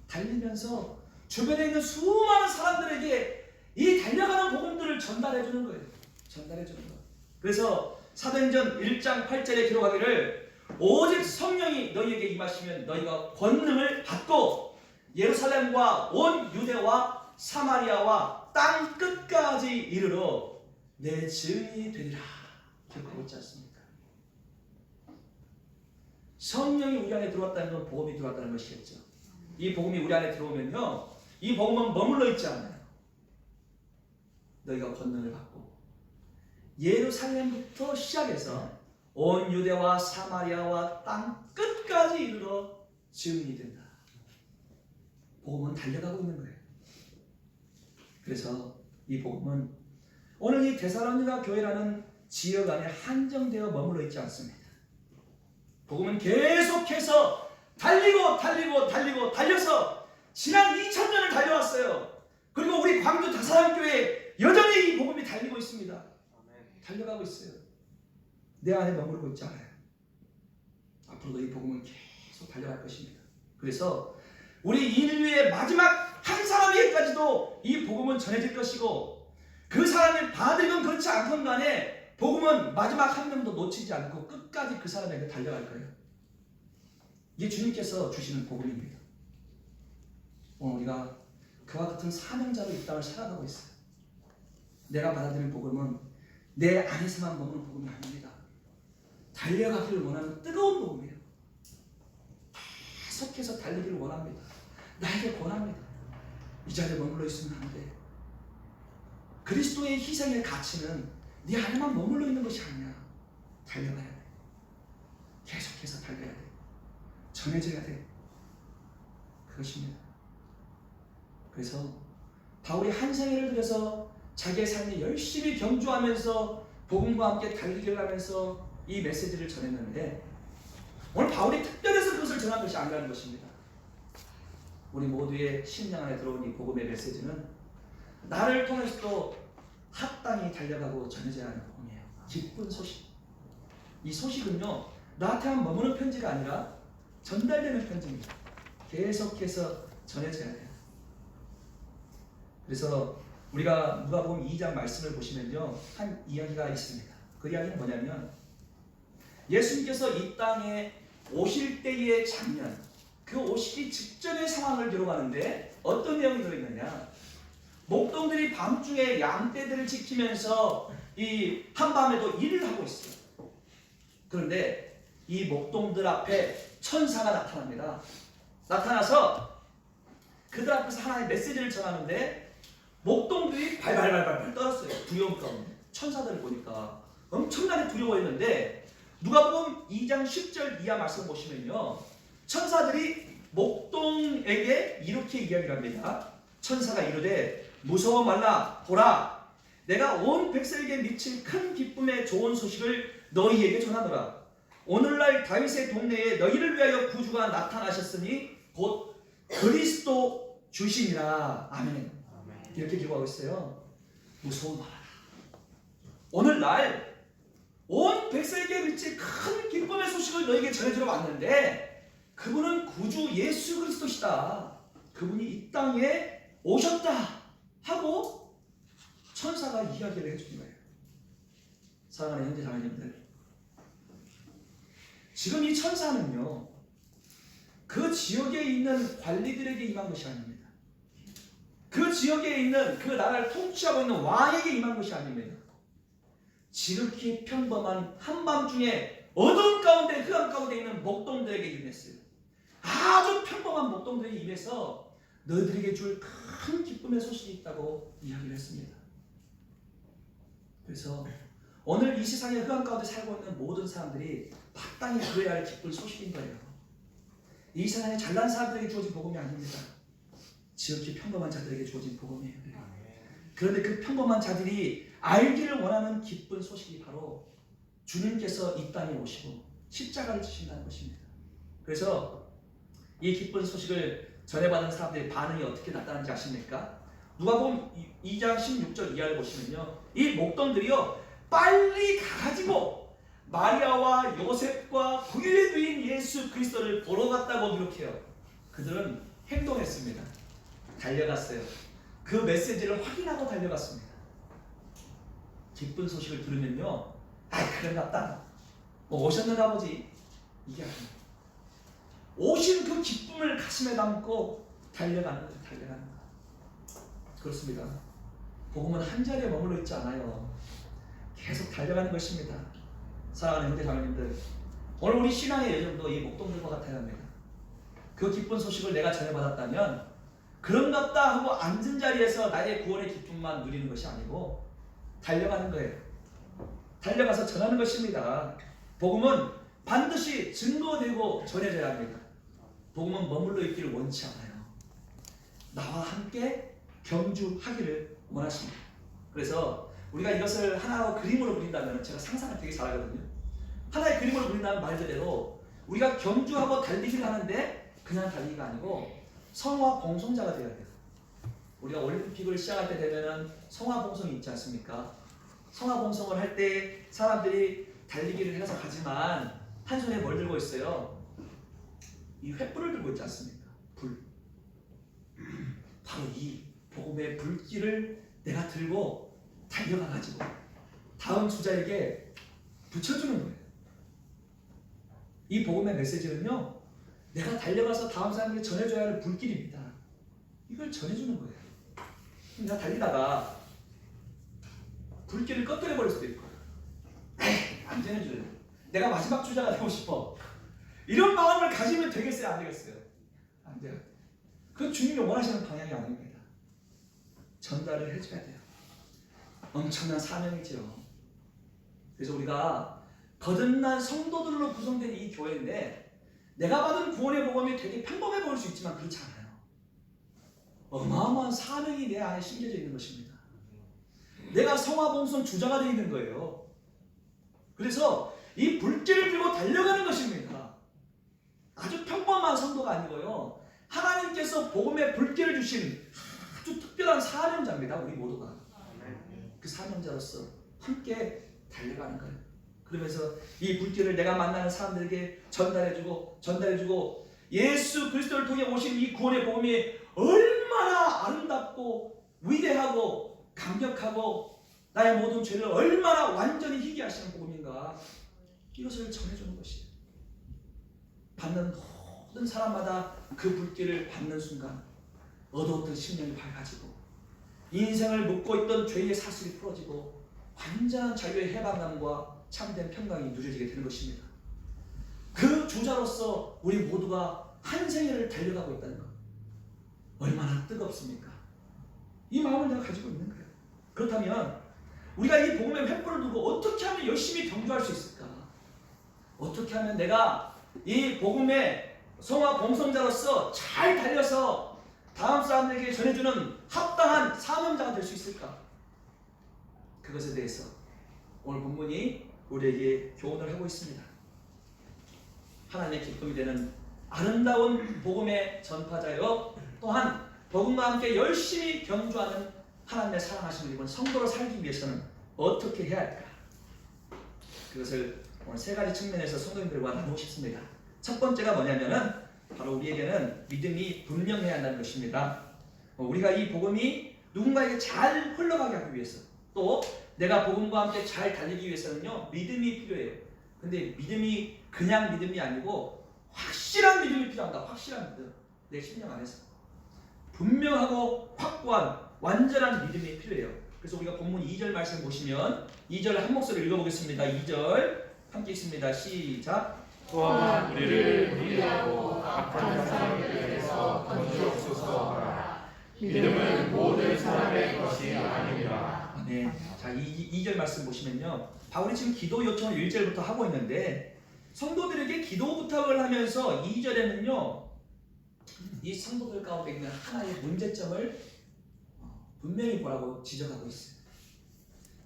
달리면서 주변에 있는 수많은 사람들에게 이 달려가는 복음들을 전달해 주는 거예요. 전달해 주는 거예요. 그래서 사도행전 1장 8절에 기록하기를 오직 성령이 너희에게 임하시면 너희가 권능을 받고 예루살렘과 온 유대와 사마리아와 땅 끝까지 이르러 내 증인이 되리라. 기록하고 있지 않습니까? 성령이 우리 안에 들어왔다는 건 복음이 들어왔다는 것이겠죠. 이 복음이 우리 안에 들어오면요 이 복음은 머물러 있지 않아요. 너희가 권능을 받고 예루살렘부터 시작해서 온 유대와 사마리아와 땅 끝까지 이르러 증인이 된다. 복음은 달려가고 있는 거예요. 그래서 이 복음은 오늘 이 데살로니가 교회라는 지역 안에 한정되어 머물러 있지 않습니다. 복음은 계속해서 달려서 지난 2000년을 달려왔어요. 그리고 우리 광주 다사랑교회 여전히 이 복음이 달리고 있습니다. 달려가고 있어요. 내 안에 머무르고 있지 않아요. 앞으로도 이 복음은 계속 달려갈 것입니다. 그래서 우리 인류의 마지막 한 사람에게까지도 이 복음은 전해질 것이고, 그 사람을 받으건 그렇지 않건 간에 복음은 마지막 한 명도 놓치지 않고 끝까지 그 사람에게 달려갈 거예요. 이게 주님께서 주시는 복음입니다. 오늘 우리가 그와 같은 사명자로 이 땅을 살아가고 있어요. 내가 받아들인 복음은 내 안에서만 머무는 복음이 아닙니다. 달려가기를 원하는 뜨거운 복음이에요. 계속해서 달리기를 원합니다. 나에게 권합니다. 이 자리에 머물러 있으면 안 돼. 그리스도의 희생의 가치는 네 안에만 머물러 있는 것이 아니야. 달려가야 돼. 계속해서 달려야 돼. 전해져야 돼. 그것입니다. 그래서 바울이 한 생애를 들여서 자기의 삶에 열심히 경주하면서 복음과 함께 달리기를 하면서 이 메시지를 전했는데, 오늘 바울이 특별해서 그것을 전한 것이 아니라는 것입니다. 우리 모두의 심령 안에 들어온 이 복음의 메시지는 나를 통해서도 합당히 달려가고 전해져야 하는 복음이에요. 기쁜 소식. 이 소식은요, 나한테만 머무는 편지가 아니라 전달되는 편지입니다. 계속해서 전해져야 돼요. 그래서 우리가 누가복음 2장 말씀을 보시면요, 한 이야기가 있습니다. 그 이야기는 뭐냐면, 예수님께서 이 땅에 오실 때의 장면, 그 오시기 직전의 상황을 기록하는데 어떤 내용이 들어있느냐, 목동들이 밤중에 양떼들을 지키면서 이 한밤에도 일을 하고 있어요. 그런데 이 목동들 앞에 천사가 나타납니다. 나타나서 그들 앞에서 하나의 메시지를 전하는데, 목동들이 발발발발 떨었어요. 두려움 가운데. 천사들을 보니까 엄청나게 두려워했는데, 누가복음 2장 10절 이하 말씀 보시면요, 천사들이 목동에게 이렇게 이야기를 합니다. 천사가 이르되 무서워 말라. 보라, 내가 온 백성에게 미칠 큰 기쁨의 좋은 소식을 너희에게 전하노라. 오늘날 다윗의 동네에 너희를 위하여 구주가 나타나셨으니 곧 그리스도 주시니라. 아멘. 이렇게 기록하고 있어요. 무서워 말아라. 오늘날 온 백성에게 미칠 큰 기쁨의 소식을 너희에게 전해주러 왔는데, 그분은 구주 예수 그리스도시다. 그분이 이 땅에 오셨다 하고 천사가 이야기를 해주는 거예요. 사랑하는 형제 자매님들, 지금 이 천사는요, 그 지역에 있는 관리들에게 임한 것이 아닙니다. 그 지역에 있는 그 나라를 통치하고 있는 왕에게 임한 것이 아닙니다. 지극히 평범한 한밤중에 어두운 가운데, 흑암 가운데 있는 목동들에게 임했어요. 아주 평범한 목동들에게 임해서 너희들에게 줄 큰 기쁨의 소식이 있다고 이야기를 했습니다. 그래서 오늘 이 세상의 흑암 가운데 살고 있는 모든 사람들이 마땅히 들어야 할 기쁜 소식인 거예요. 이 세상에 잘난 사람들에게 주어진 복음이 아닙니다. 지극히 평범한 자들에게 주어진 복음이에요. 그런데 그 평범한 자들이 알기를 원하는 기쁜 소식이 바로 주님께서 이 땅에 오시고 십자가를 지신다는 것입니다. 그래서 이 기쁜 소식을 전해받은 사람들의 반응이 어떻게 나타나는지 아십니까? 누가복음 2장 16절 이하를 보시면요, 이 목동들이요, 빨리 가가지고 마리아와 요셉과 그의 누인 예수 그리스도를 보러 갔다고 기록해요. 그들은 행동했습니다. 달려갔어요. 그 메시지를 확인하고 달려갔습니다. 기쁜 소식을 들으면요, 그런갑다, 오셨는가 보지, 이게 아닙니다. 오신 그 기쁨을 가슴에 담고 달려가는 거예요. 달려가는 거. 그렇습니다. 복음은 한 자리에 머물러 있지 않아요. 계속 달려가는 것입니다. 사랑하는 형제 자매님들, 오늘 우리 신앙의 여정도 이 목동들과 같아야 합니다. 그 기쁜 소식을 내가 전해받았다면 그런갑다 하고 앉은 자리에서 나의 구원의 기쁨만 누리는 것이 아니고 달려가는 거예요. 달려가서 전하는 것입니다. 복음은 반드시 증거되고 전해져야 합니다. 복음은 머물러 있기를 원치 않아요. 나와 함께 경주하기를 원하십니다. 그래서 우리가 이것을 하나의 그림으로 그린다면, 제가 상상을 되게 잘하거든요. 하나의 그림으로 그린다면 말 그대로 우리가 경주하고 달리기를 하는데 그냥 달리기가 아니고 성화 봉송자가 되어야 돼요. 우리가 올림픽을 시작할 때 되면은 성화 봉송이 있지 않습니까? 성화 봉송을 할 때 사람들이 달리기를 해서 가지만 한 손에 뭘 들고 있어요? 이 횃불을 들고 있지 않습니까? 불. 바로 이 복음의 불길을 내가 들고 달려가가지고 다음 주자에게 붙여주는 거예요. 이 복음의 메시지는요, 내가 달려가서 다음 사람에게 전해줘야 할 불길입니다. 이걸 전해주는 거예요. 내가 달리다가 불길을 꺼뜨려버릴 수도 있고, 에이, 안 전해줘요. 내가 마지막 주자가 되고 싶어. 이런 마음을 가지면 되겠어요? 안 되겠어요? 안 돼요. 그 주님이 원하시는 방향이 아닙니다. 전달을 해줘야 돼요. 엄청난 사명이죠. 그래서 우리가 거듭난 성도들로 구성된 이 교회인데, 내가 받은 구원의 복음이 되게 평범해 보일 수 있지만 그렇지 않아요. 어마어마한 사명이 내 안에 심겨져 있는 것입니다. 내가 성화봉송 주자가 되어 있는 거예요. 그래서 이 불길을 들고 달려가는 것입니다. 아주 평범한 성도가 아니고요, 하나님께서 복음의 불길을 주신 아주 특별한 사명자입니다. 우리 모두가 그 사명자로서 함께 달려가는 거예요. 그러면서 이 불길을 내가 만나는 사람들에게 전달해주고 예수 그리스도를 통해 오신 이 구원의 복음이 얼마나 아름답고 위대하고 강력하고 나의 모든 죄를 얼마나 완전히 희게 하시는 복음인가, 이것을 전해주는 것이에요. 받는 모든 사람마다 그 불길을 받는 순간 어두웠던 심령이 밝아지고 인생을 묶고 있던 죄의 사슬이 풀어지고 완전한 자유의 해방감과 참된 평강이 누려지게 되는 것입니다. 그 주자로서 우리 모두가 한 생애를 달려가고 있다는 것, 얼마나 뜨겁습니까? 이 마음을 내가 가지고 있는 거예요. 그렇다면 우리가 이 복음의 횃불을 두고 어떻게 하면 열심히 경주할 수 있을까? 어떻게 하면 내가 이 복음의 성화 봉송자로서 잘 달려서 다음 사람들에게 전해주는 합당한 사명자가 될 수 있을까? 그것에 대해서 오늘 본문이 우리에게 교훈을 하고 있습니다. 하나님의 기쁨이 되는 아름다운 복음의 전파자여, 또한 복음과 함께 열심히 경주하는 하나님의 사랑하심을 입은 성도로 살기 위해서는 어떻게 해야 할까? 그것을 오늘 세 가지 측면에서 성도님들과 나누고 싶습니다. 첫 번째가 뭐냐면은 바로 우리에게는 믿음이 분명해야 한다는 것입니다. 우리가 이 복음이 누군가에게 잘 흘러가게 하기 위해서, 또 내가 복음과 함께 잘 달리기 위해서는요, 믿음이 필요해요. 근데 믿음이 그냥 믿음이 아니고 확실한 믿음이 필요합니다. 확실한 믿음. 내 심령 안에서 분명하고 확고한 완전한 믿음이 필요해요. 그래서 우리가 본문 2절 말씀 보시면 2절 한 목소리 읽어보겠습니다. 2절 함께 읽습니다. 시작. 또한 우리를 무리하고 악한 사람들에게서 건지옵소서 하라. 믿음은 모든 사람의 것이 아닙니다. 네. 자, 2절 말씀 보시면요, 바울이 지금 기도 요청을 1절부터 하고 있는데 성도들에게 기도 부탁을 하면서 2절에는요 이 성도들 가운데 있는 하나의 문제점을 분명히 뭐라고 지적하고 있어요.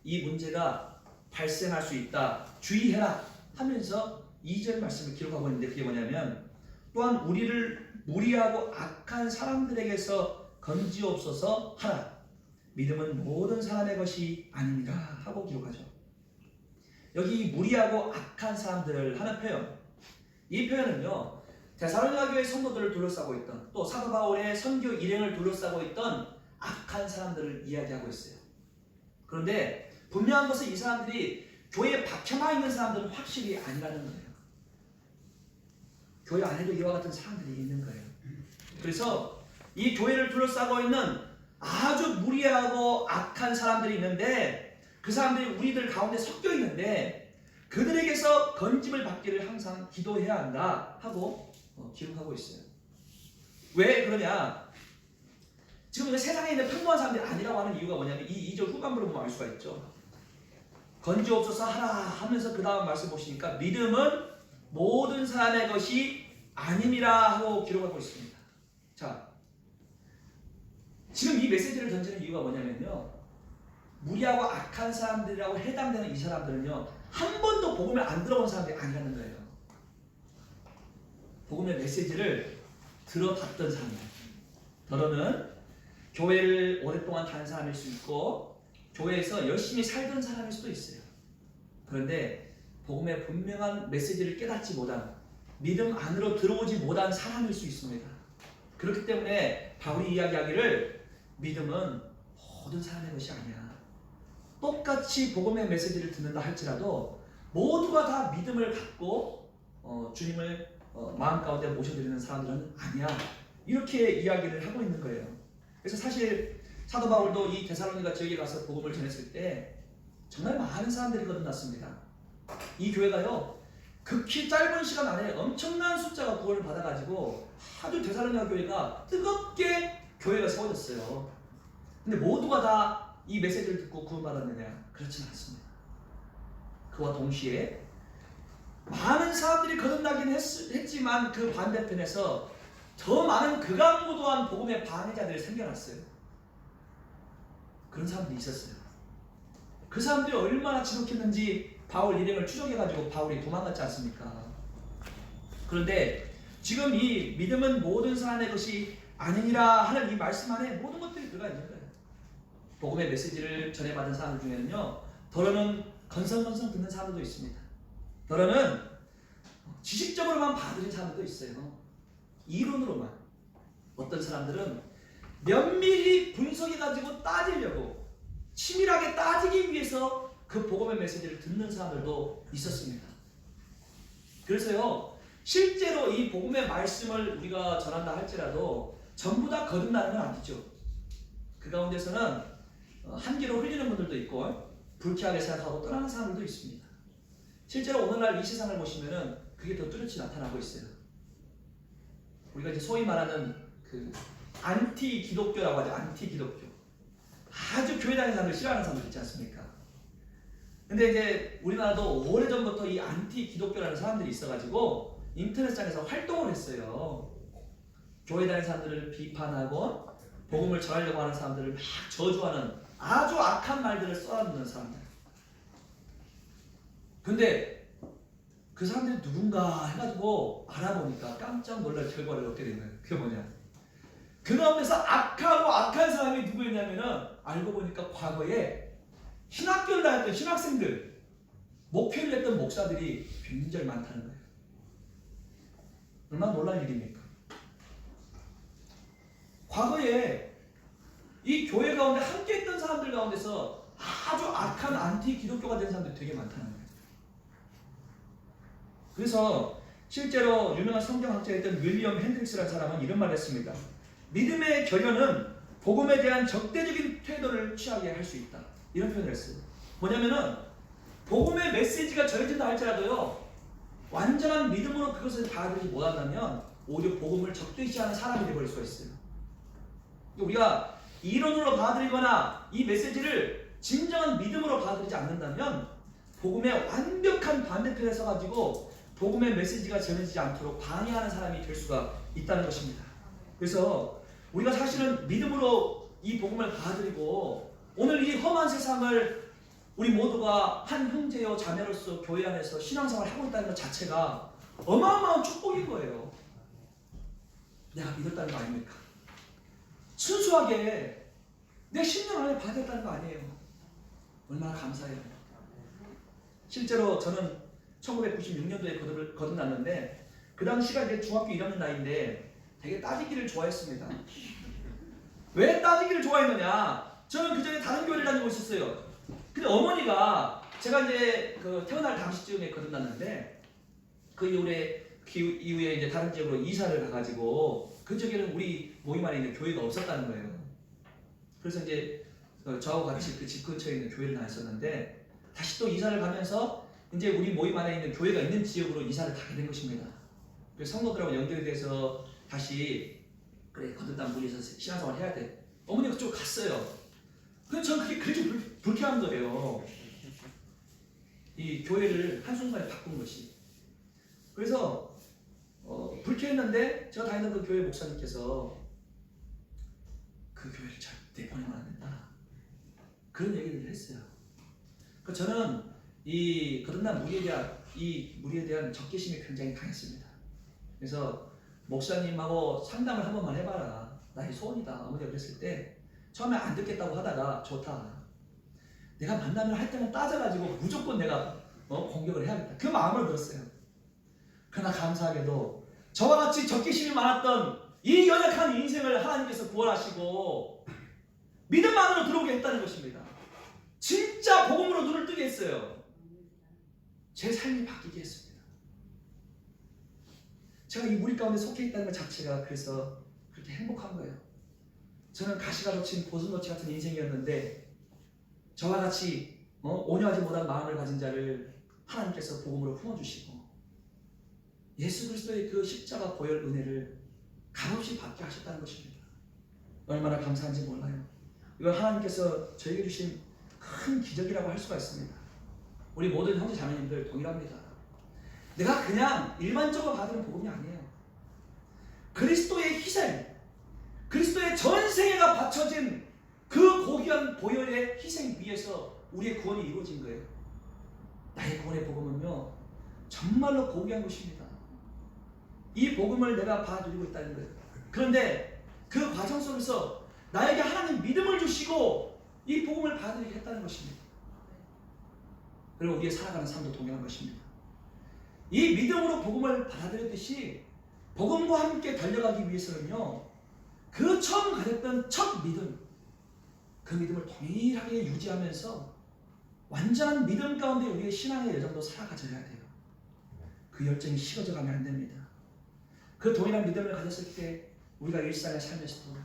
이 문제가 발생할 수 있다, 주의해라 하면서 2절 말씀을 기록하고 있는데, 그게 뭐냐면 또한 우리를 무리하고 악한 사람들에게서 건지옵소서 하라. 믿음은 모든 사람의 것이 아닙니다 하고 기록하죠. 여기 무리하고 악한 사람들 하는 표현, 이 표현은요 데살로니가 교회 성도들을 둘러싸고 있던, 또 사도 바울의 선교 일행을 둘러싸고 있던 악한 사람들을 이야기하고 있어요. 그런데 분명한 것은 이 사람들이 교회에 박혀나 있는 사람들은 확실히 아니라는 거예요. 교회 안에도 이와 같은 사람들이 있는 거예요. 그래서 이 교회를 둘러싸고 있는 아주 무리하고 악한 사람들이 있는데, 그 사람들이 우리들 가운데 섞여 있는데 그들에게서 건짐을 받기를 항상 기도해야 한다 하고 기록하고 있어요. 왜 그러냐? 지금 세상에 있는 평범한 사람들이 아니라고 하는 이유가 뭐냐면 이 2절 후반부를 보면 알 수가 있죠. 건지옵소서 하라 하면서 그 다음 말씀 보시니까 믿음은 모든 사람의 것이 아님이라 하고 기록하고 있습니다. 자, 지금 이 메시지를 던지는 이유가 뭐냐면요, 무리하고 악한 사람들이라고 해당되는 이 사람들은요, 한 번도 복음을 안 들어본 사람들이 아니라는 거예요. 복음의 메시지를 들어봤던 사람들. 너는 교회를 오랫동안 다닌 사람일 수 있고 교회에서 열심히 살던 사람일 수도 있어요. 그런데 복음의 분명한 메시지를 깨닫지 못한, 믿음 안으로 들어오지 못한 사람일 수 있습니다. 그렇기 때문에 바울이 이야기하기를 믿음은 모든 사람의 것이 아니야. 똑같이 복음의 메시지를 듣는다 할지라도 모두가 다 믿음을 갖고 주님을 마음 가운데 모셔드리는 사람들은 아니야. 이렇게 이야기를 하고 있는 거예요. 그래서 사실 사도 바울도 이 데살로니가 지역에 가서 복음을 전했을 때 정말 많은 사람들이 거듭났습니다. 이 교회가요, 극히 짧은 시간 안에 엄청난 숫자가 구원을 받아가지고 아주 데살로니가 교회가 뜨겁게 교회가 세워졌어요. 근데 모두가 다 이 메시지를 듣고 구원받았느냐? 그렇지는 않습니다. 그와 동시에 많은 사람들이 거듭나긴 했지만 그 반대편에서 더 많은 극악무도한 복음의 방해자들이 생겨났어요. 그런 사람들이 있었어요. 그 사람들이 얼마나 지독했는지 바울 일행을 추적해가지고 바울이 도망갔지 않습니까? 그런데 지금 이 믿음은 모든 사람의 것이 아니니라 하는 이 말씀 안에 모든 것들이 들어가 있는 거예요. 복음의 메시지를 전해받은 사람들 중에는요, 더러는 건성건성 듣는 사람들도 있습니다. 더러는 지식적으로만 받아들인 사람들도 있어요. 이론으로만. 어떤 사람들은 면밀히 분석해가지고 따지려고 치밀하게 따지기 위해서 그 복음의 메시지를 듣는 사람들도 있었습니다. 그래서요, 실제로 이 복음의 말씀을 우리가 전한다 할지라도 전부 다 거듭나는 건 아니죠. 그 가운데서는 한기로 흘리는 분들도 있고 불쾌하게 생각하고 떠나는 사람들도 있습니다. 실제로 오늘날 이 세상을 보시면은 그게 더 뚜렷이 나타나고 있어요. 우리가 이제 소위 말하는 그 안티 기독교라고 하죠. 안티 기독교. 아주 교회 다니는 사람들 싫어하는 사람들 있지 않습니까? 근데 이제 우리나라도 오래전부터 이 안티 기독교라는 사람들이 있어가지고 인터넷상에서 활동을 했어요. 교회 다니는 사람들을 비판하고 복음을 전하려고 하는 사람들을 막 저주하는 아주 악한 말들을 써놓는 사람들. 근데 그 사람들이 누군가 해가지고 알아보니까 깜짝 놀랄 결과를 얻게 된 거예요. 그게 뭐냐? 그 가운데서 악하고 악한 사람이 누구였냐면은 알고 보니까 과거에 신학교를 다녔던 신학생들, 목회를 했던 목사들이 굉장히 많다는 거예요. 얼마나 놀랄 일입니까? 과거에 이 교회 가운데 함께 했던 사람들 가운데서 아주 악한 안티 기독교가 된 사람들이 되게 많다는 거예요. 그래서 실제로 유명한 성경학자였던 윌리엄 핸드릭스라는 사람은 이런 말을 했습니다. 믿음의 결연은 복음에 대한 적대적인 태도를 취하게 할 수 있다. 이런 표현을 했어요. 뭐냐면은 복음의 메시지가 전해진다 할지라도요, 완전한 믿음으로 그것을 받아들이지 못한다면 오히려 복음을 적대시하는 사람이 되어버릴 수가 있어요. 우리가 이론으로 받아들이거나 이 메시지를 진정한 믿음으로 받아들이지 않는다면 복음의 완벽한 반대편에 서가지고 복음의 메시지가 전해지지 않도록 방해하는 사람이 될 수가 있다는 것입니다. 그래서 우리가 사실은 믿음으로 이 복음을 받아들이고 오늘 이 험한 세상을 우리 모두가 한 형제요 자매로서 교회 안에서 신앙생활을 하고 있다는 것 자체가 어마어마한 축복인 거예요. 내가 믿었다는 거 아닙니까? 순수하게 내 10년 안에 받았다는 거 아니에요. 얼마나 감사해요. 실제로 저는 1996년도에 거듭났는데 그 당시가 이제 중학교 1학년 나이인데 되게 따지기를 좋아했습니다. 왜 따지기를 좋아했느냐? 저는 그 전에 다른 교회를 다니고 있었어요. 근데 어머니가 제가 이제 그 태어날 당시쯤에 거듭났는데 그 이후에 이제 다른 지역으로 이사를 가가지고 그쪽에는 우리 모임 안에 있는 교회가 없었다는 거예요. 그래서 이제 저하고 같이 그 집 근처에 있는 교회를 다녔었는데 다시 또 이사를 가면서 이제 우리 모임 안에 있는 교회가 있는 지역으로 이사를 가게 된 것입니다. 그래서 성도들하고 연결이 돼서 다시 그래 거듭난 분이서 신앙생활 해야 돼. 어머니가 그쪽 갔어요. 근데 저는 그게 그렇게 불쾌한 거예요. 이 교회를 한순간에 바꾼 것이. 그래서 불쾌했는데 제가 다니던 그 교회 목사님께서 그 교회를 절대 보내면 안 된다, 그런 얘기를 했어요. 그러니까 저는 이 거듭난 무리에 대한 적개심이 굉장히 강했습니다. 그래서 목사님하고 상담을 한 번만 해봐라, 나의 소원이다, 어머니가 그랬을 때 처음에 안 듣겠다고 하다가 좋다, 내가 만나면 할 때만 따져가지고 무조건 내가 공격을 해야겠다, 그 마음을 들었어요. 그러나 감사하게도 저와 같이 적개심이 많았던 이 연약한 인생을 하나님께서 구원하시고 믿음 안으로 들어오게 했다는 것입니다. 진짜 복음으로 눈을 뜨게 했어요. 제 삶이 바뀌게 했습니다. 제가 이 무리 가운데 속해 있다는 것 자체가 그래서 그렇게 행복한 거예요. 저는 가시가 덮친 보슬노치 같은 인생이었는데 저와 같이 온유하지 못한 마음을 가진 자를 하나님께서 복음으로 품어주시고 예수 그리스도의 그 십자가 보혈 은혜를 값없이 받게 하셨다는 것입니다. 얼마나 감사한지 몰라요. 이건 하나님께서 저에게 주신 큰 기적이라고 할 수가 있습니다. 우리 모든 형제 자매님들 동일합니다. 내가 그냥 일반적으로 받는 복음이 아니에요. 그리스도의 희생, 그리스도의 전생애가 바쳐진 그 고귀한 보혈의 희생 위에서 우리의 구원이 이루어진 거예요. 나의 구원의 복음은요, 정말로 고귀한 것입니다. 이 복음을 내가 받아들이고 있다는 거예요. 그런데 그 과정 속에서 나에게 하나님 믿음을 주시고 이 복음을 받아들이게 했다는 것입니다. 그리고 우리의 살아가는 삶도 동일한 것입니다. 이 믿음으로 복음을 받아들였듯이 복음과 함께 달려가기 위해서는요, 그 처음 가졌던 첫 믿음, 그 믿음을 동일하게 유지하면서 완전한 믿음 가운데 우리의 신앙의 여정도 살아가져야 돼요. 그 열정이 식어져 가면 안 됩니다. 그 동일한 믿음을 가졌을 때 우리가 일상의 삶에서도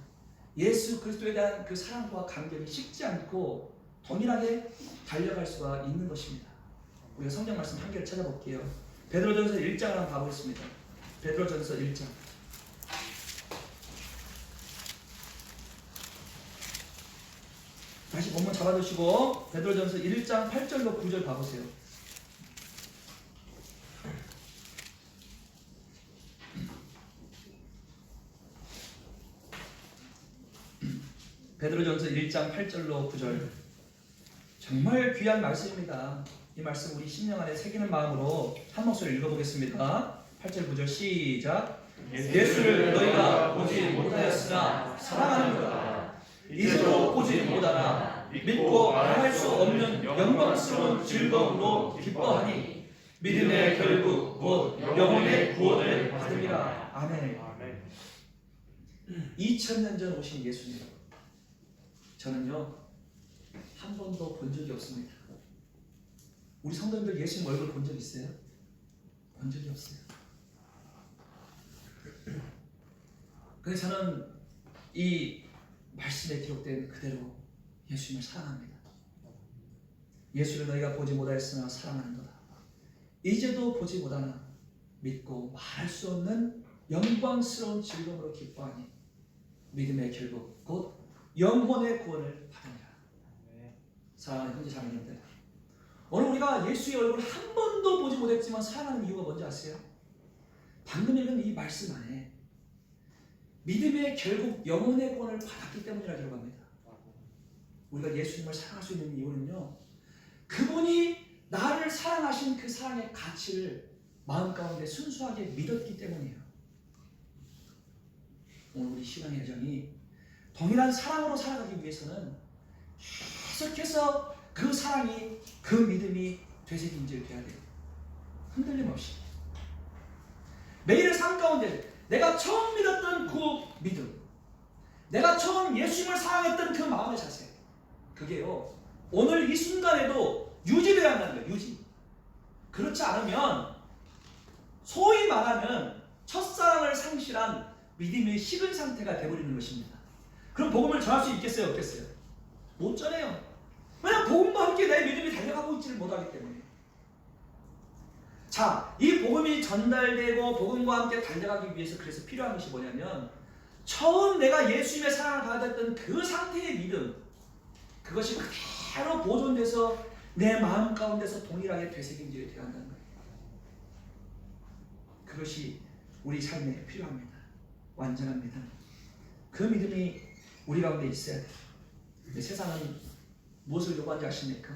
예수 그리스도에 대한 그 사랑과 감격이 식지 않고 동일하게 달려갈 수가 있는 것입니다. 우리가 성경 말씀 한 개를 찾아볼게요. 베드로전서 1장을 한번 봐보겠습니다. 베드로전서 1장. 다시 본문 잡아주시고 베드로전서 1장 8절로 9절 봐보세요. 베드로전서 1장 8절로 9절. 정말 귀한 말씀입니다. 이 말씀 우리 심령 안에 새기는 마음으로 한 목소리 읽어보겠습니다. 8절 9절 시작. 예수를 너희가 보지 못하였으나 사랑하는도다. 이제도 보지 못하나 믿고 말할 수 없는 영광스러운 즐거움으로 기뻐하니 믿음의 결국 곧 영혼의 구원을 받으리라. 아멘. 2000년 전 오신 예수님, 저는요 한 번도 본 적이 없습니다. 우리 성도님들 예수님 얼굴 본 적 있어요? 본 적이 없어요. 그래서 저는 이 말씀에 기록된 그대로 예수님을 사랑합니다. 예수를 너희가 보지 못하였으나 사랑하는도다. 이제도 보지 못하나 믿고 말할 수 없는 영광스러운 즐거움으로 기뻐하니 믿음의 결국 곧 영혼의 구원을 받으리라. 사랑하는 형제 자매님들, 오늘 우리가 예수의 얼굴을 한 번도 보지 못했지만 사랑하는 이유가 뭔지 아세요? 방금 읽은 이 말씀 안에 믿음의 결국 영혼의 구원을 받았기 때문이라 기록합니다. 우리가 예수님을 사랑할 수 있는 이유는요, 그분이 나를 사랑하신 그 사랑의 가치를 마음 가운데 순수하게 믿었기 때문이에요. 오늘 우리 신앙의 여정이 동일한 사랑으로 살아가기 위해서는 계속해서 그 사랑이, 그 믿음이 되새김질 돼야 돼요. 흔들림 없이 매일의 삶 가운데 내가 처음 믿었던 그 믿음, 내가 처음 예수님을 사랑했던 그 마음의 자세, 그게요 오늘 이 순간에도 유지되어야 한다는 거예요. 유지. 그렇지 않으면 소위 말하면 첫사랑을 상실한 믿음의 식은 상태가 되어버리는 것입니다. 그럼 복음을 전할 수 있겠어요? 없겠어요? 못 전해요. 왜냐하면 복음과 함께 내 믿음이 달려가고 있지를 못하기 때문에. 자, 이 복음이 전달되고 복음과 함께 달려가기 위해서 그래서 필요한 것이 뭐냐면 처음 내가 예수님의 사랑을 받았던 그 상태의 믿음, 그것이 그대로 보존돼서 내 마음 가운데서 동일하게 되새김질이 되어야 한다는 거예요. 그것이 우리 삶에 필요합니다. 완전합니다. 그 믿음이 우리 가운데 있어야 돼요. 세상은 무엇을 요구하는지 아십니까?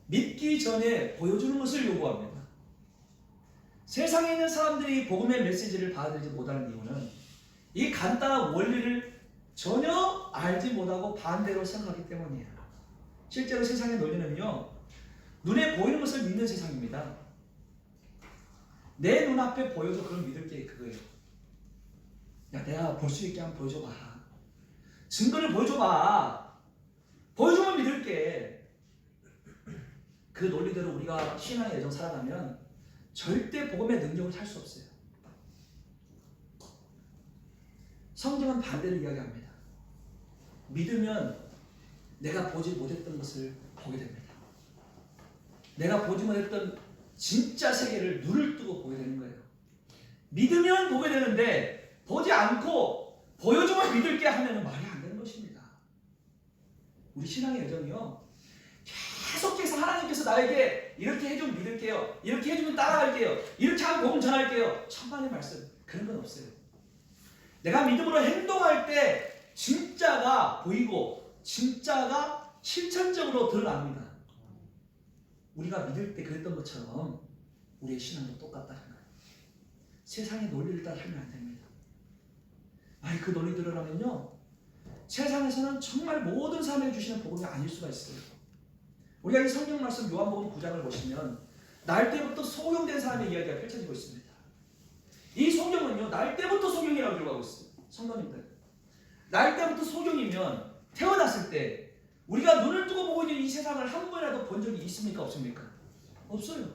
믿기 전에 보여주는 것을 요구합니다. 세상에 있는 사람들이 복음의 메시지를 받아들이지 못하는 이유는 이 간단한 원리를 전혀 알지 못하고 반대로 생각하기 때문이에요. 실제로 세상의 논리는요, 눈에 보이는 것을 믿는 세상입니다. 내 눈앞에 보여도 그걸 믿을 게 그거예요. 야, 내가 볼 수 있게 한번 보여줘봐. 증거를 보여줘봐. 보여주면 믿을게. 그 논리대로 우리가 신앙의 여정 살아가면 절대 복음의 능력을 살 수 없어요. 성경은 반대로 이야기합니다. 믿으면 내가 보지 못했던 것을 보게 됩니다. 내가 보지 못했던 진짜 세계를 눈을 뜨고 보게 되는 거예요. 믿으면 보게 되는데 보지 않고 보여주면 믿을게 하면 말이 안 되는 것입니다. 우리 신앙의 여정이요, 계속해서 하나님께서 나에게 이렇게 해주면 믿을게요, 이렇게 해주면 따라갈게요, 이렇게 하면 복음 전할게요, 천만의 말씀, 그런 건 없어요. 내가 믿음으로 행동할 때 진짜가 보이고 진짜가 실천적으로 드러납니다. 우리가 믿을 때 그랬던 것처럼 우리의 신앙도 똑같다는 거예요. 세상의 논리를 따라 살면 안 됩니다. 아니, 그 논리대로라면요, 세상에서는 정말 모든 사람에게 주시는 복음이 아닐 수가 있어요. 우리가 이 성경 말씀 요한복음 9장을 보시면 날 때부터 소경된 사람의 이야기가 펼쳐지고 있습니다. 이 소경은요, 날 때부터 소경이라고 들어가고 있어요. 성도님들, 날 때부터 소경이면 태어났을 때 우리가 눈을 뜨고 보고 있는 이 세상을 한 번이라도 본 적이 있습니까? 없습니까? 없어요.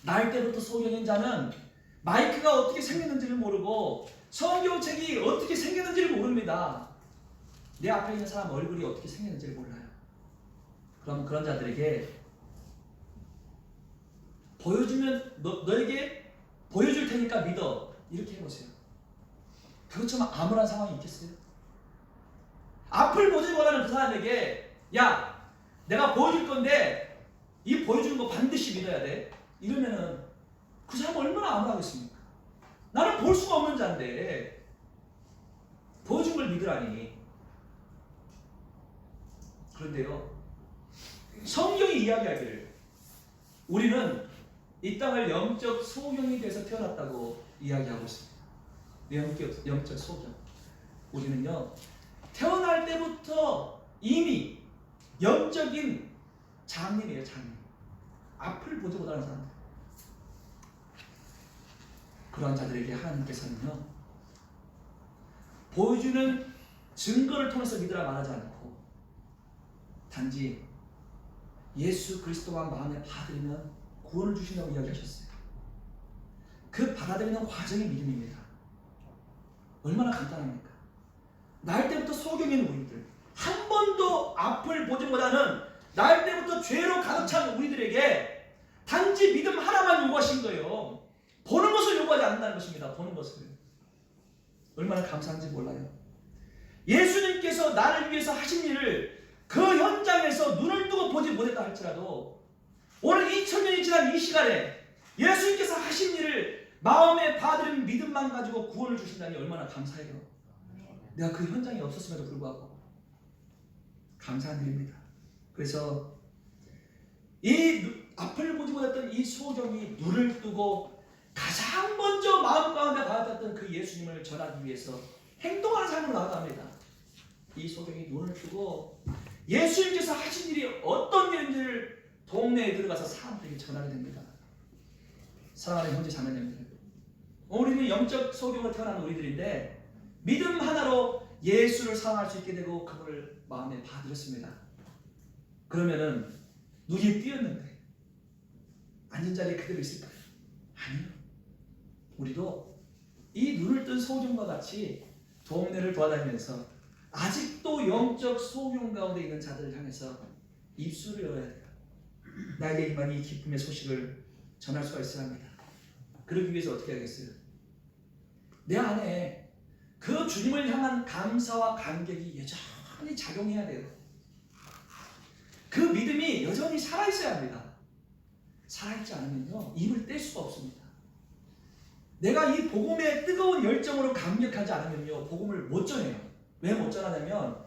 날 때부터 소경인 자는 마이크가 어떻게 생겼는지를 모르고 성경책이 어떻게 생겼는지를 모릅니다. 내 앞에 있는 사람 얼굴이 어떻게 생겼는지를 몰라요. 그럼 그런 자들에게 보여주면 너에게 보여줄 테니까 믿어, 이렇게 해보세요. 그것처럼 암울한 상황이 있겠어요? 앞을 보지 못하는 그 사람에게 야, 내가 보여줄 건데 이 보여주는 거 반드시 믿어야 돼, 이러면은 그 사람 얼마나 암울하겠습니까? 나는 볼 수가 없는 자인데 보여준 걸 믿으라니. 그런데요, 성경이 이야기하기를 우리는 이 땅을 영적 소경이 돼서 태어났다고 이야기하고 있습니다. 영적 소경. 우리는요, 태어날 때부터 이미 영적인 장님이에요. 장님. 앞을 보지 못하는 사람들. 그러한 자들에게 하나님께서는요, 보여주는 증거를 통해서 믿으라 말하지 않고 단지 예수 그리스도만 마음에 받으면 구원을 주신다고 이야기하셨어요. 그 받아들이는 과정이 믿음입니다. 얼마나 간단합니까? 날 때부터 소경인 우리들, 한 번도 앞을 보지 못하는 날 때부터 죄로 가득 찬 우리들에게 단지 믿음 하나만 요구하신 거예요. 보는 것을 요구하지 않는다는 것입니다. 보는 것을. 얼마나 감사한지 몰라요. 예수님께서 나를 위해서 하신 일을 그 현장에서 눈을 뜨고 보지 못했다 할지라도 오늘 2000년이 지난 이 시간에 예수님께서 하신 일을 마음에 받은 믿음만 가지고 구원을 주신다니 얼마나 감사해요. 내가 그 현장에 없었음에도 불구하고 감사한 일입니다. 그래서 이 앞을 보지 못했던 이 소경이 눈을 뜨고 가장 먼저 마음 가운데 받았던 그 예수님을 전하기 위해서 행동하는 삶으로 나아갑니다. 이 소경이 눈을 뜨고 예수님께서 하신 일이 어떤 일인지를 동네에 들어가서 사람들에게 전하게 됩니다. 사랑하는 형제 자매님들, 우리는 영적 소경으로 태어난 우리들인데 믿음 하나로 예수를 사랑할 수 있게 되고 그분을 마음에 받으셨습니다. 그러면은 눈이 띄었는데 앉은 자리에 그대로 있을까요? 아니요. 우리도 이 눈을 뜬 소경과 같이 동네를 돌아다니면서 아직도 영적 소경 가운데 있는 자들을 향해서 입술을 열어야 돼요. 나에게 임한 이 기쁨의 소식을 전할 수가 있어야 합니다. 그러기 위해서 어떻게 하겠어요? 내 안에 그 주님을 향한 감사와 감격이 여전히 작용해야 돼요. 그 믿음이 여전히 살아있어야 합니다. 살아있지 않으면요, 입을 뗄 수가 없습니다. 내가 이 복음의 뜨거운 열정으로 감격하지 않으면요, 복음을 못 전해요. 왜 못 전하냐면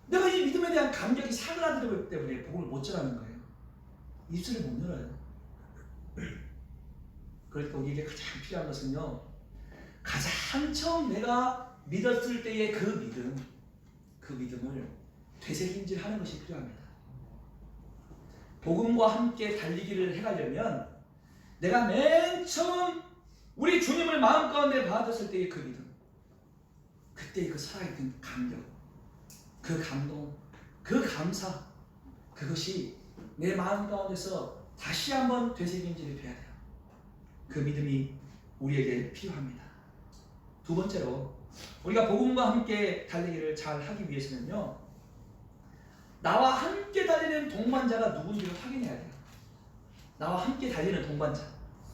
내가 이 믿음에 대한 감격이 사그라들기 때문에 복음을 못 전하는 거예요. 입술을 못 열어요. 그러니까 우리에게 가장 필요한 것은요, 가장 처음 내가 믿었을 때의 그 믿음을 되새김질하는 것이 필요합니다. 복음과 함께 달리기를 해가려면 내가 맨 처음 우리 주님을 마음 가운데 받았을 때의 그 믿음, 그때의 그 살아있는 감격, 그 감동, 그 감사, 그것이 내 마음 가운데서 다시 한번 되새김질이 돼야 돼요. 그 믿음이 우리에게 필요합니다. 두 번째로, 우리가 복음과 함께 달리기를 잘 하기 위해서는요, 나와 함께 달리는 동반자가 누군지를 확인해야 돼요. 나와 함께 달리는 동반자.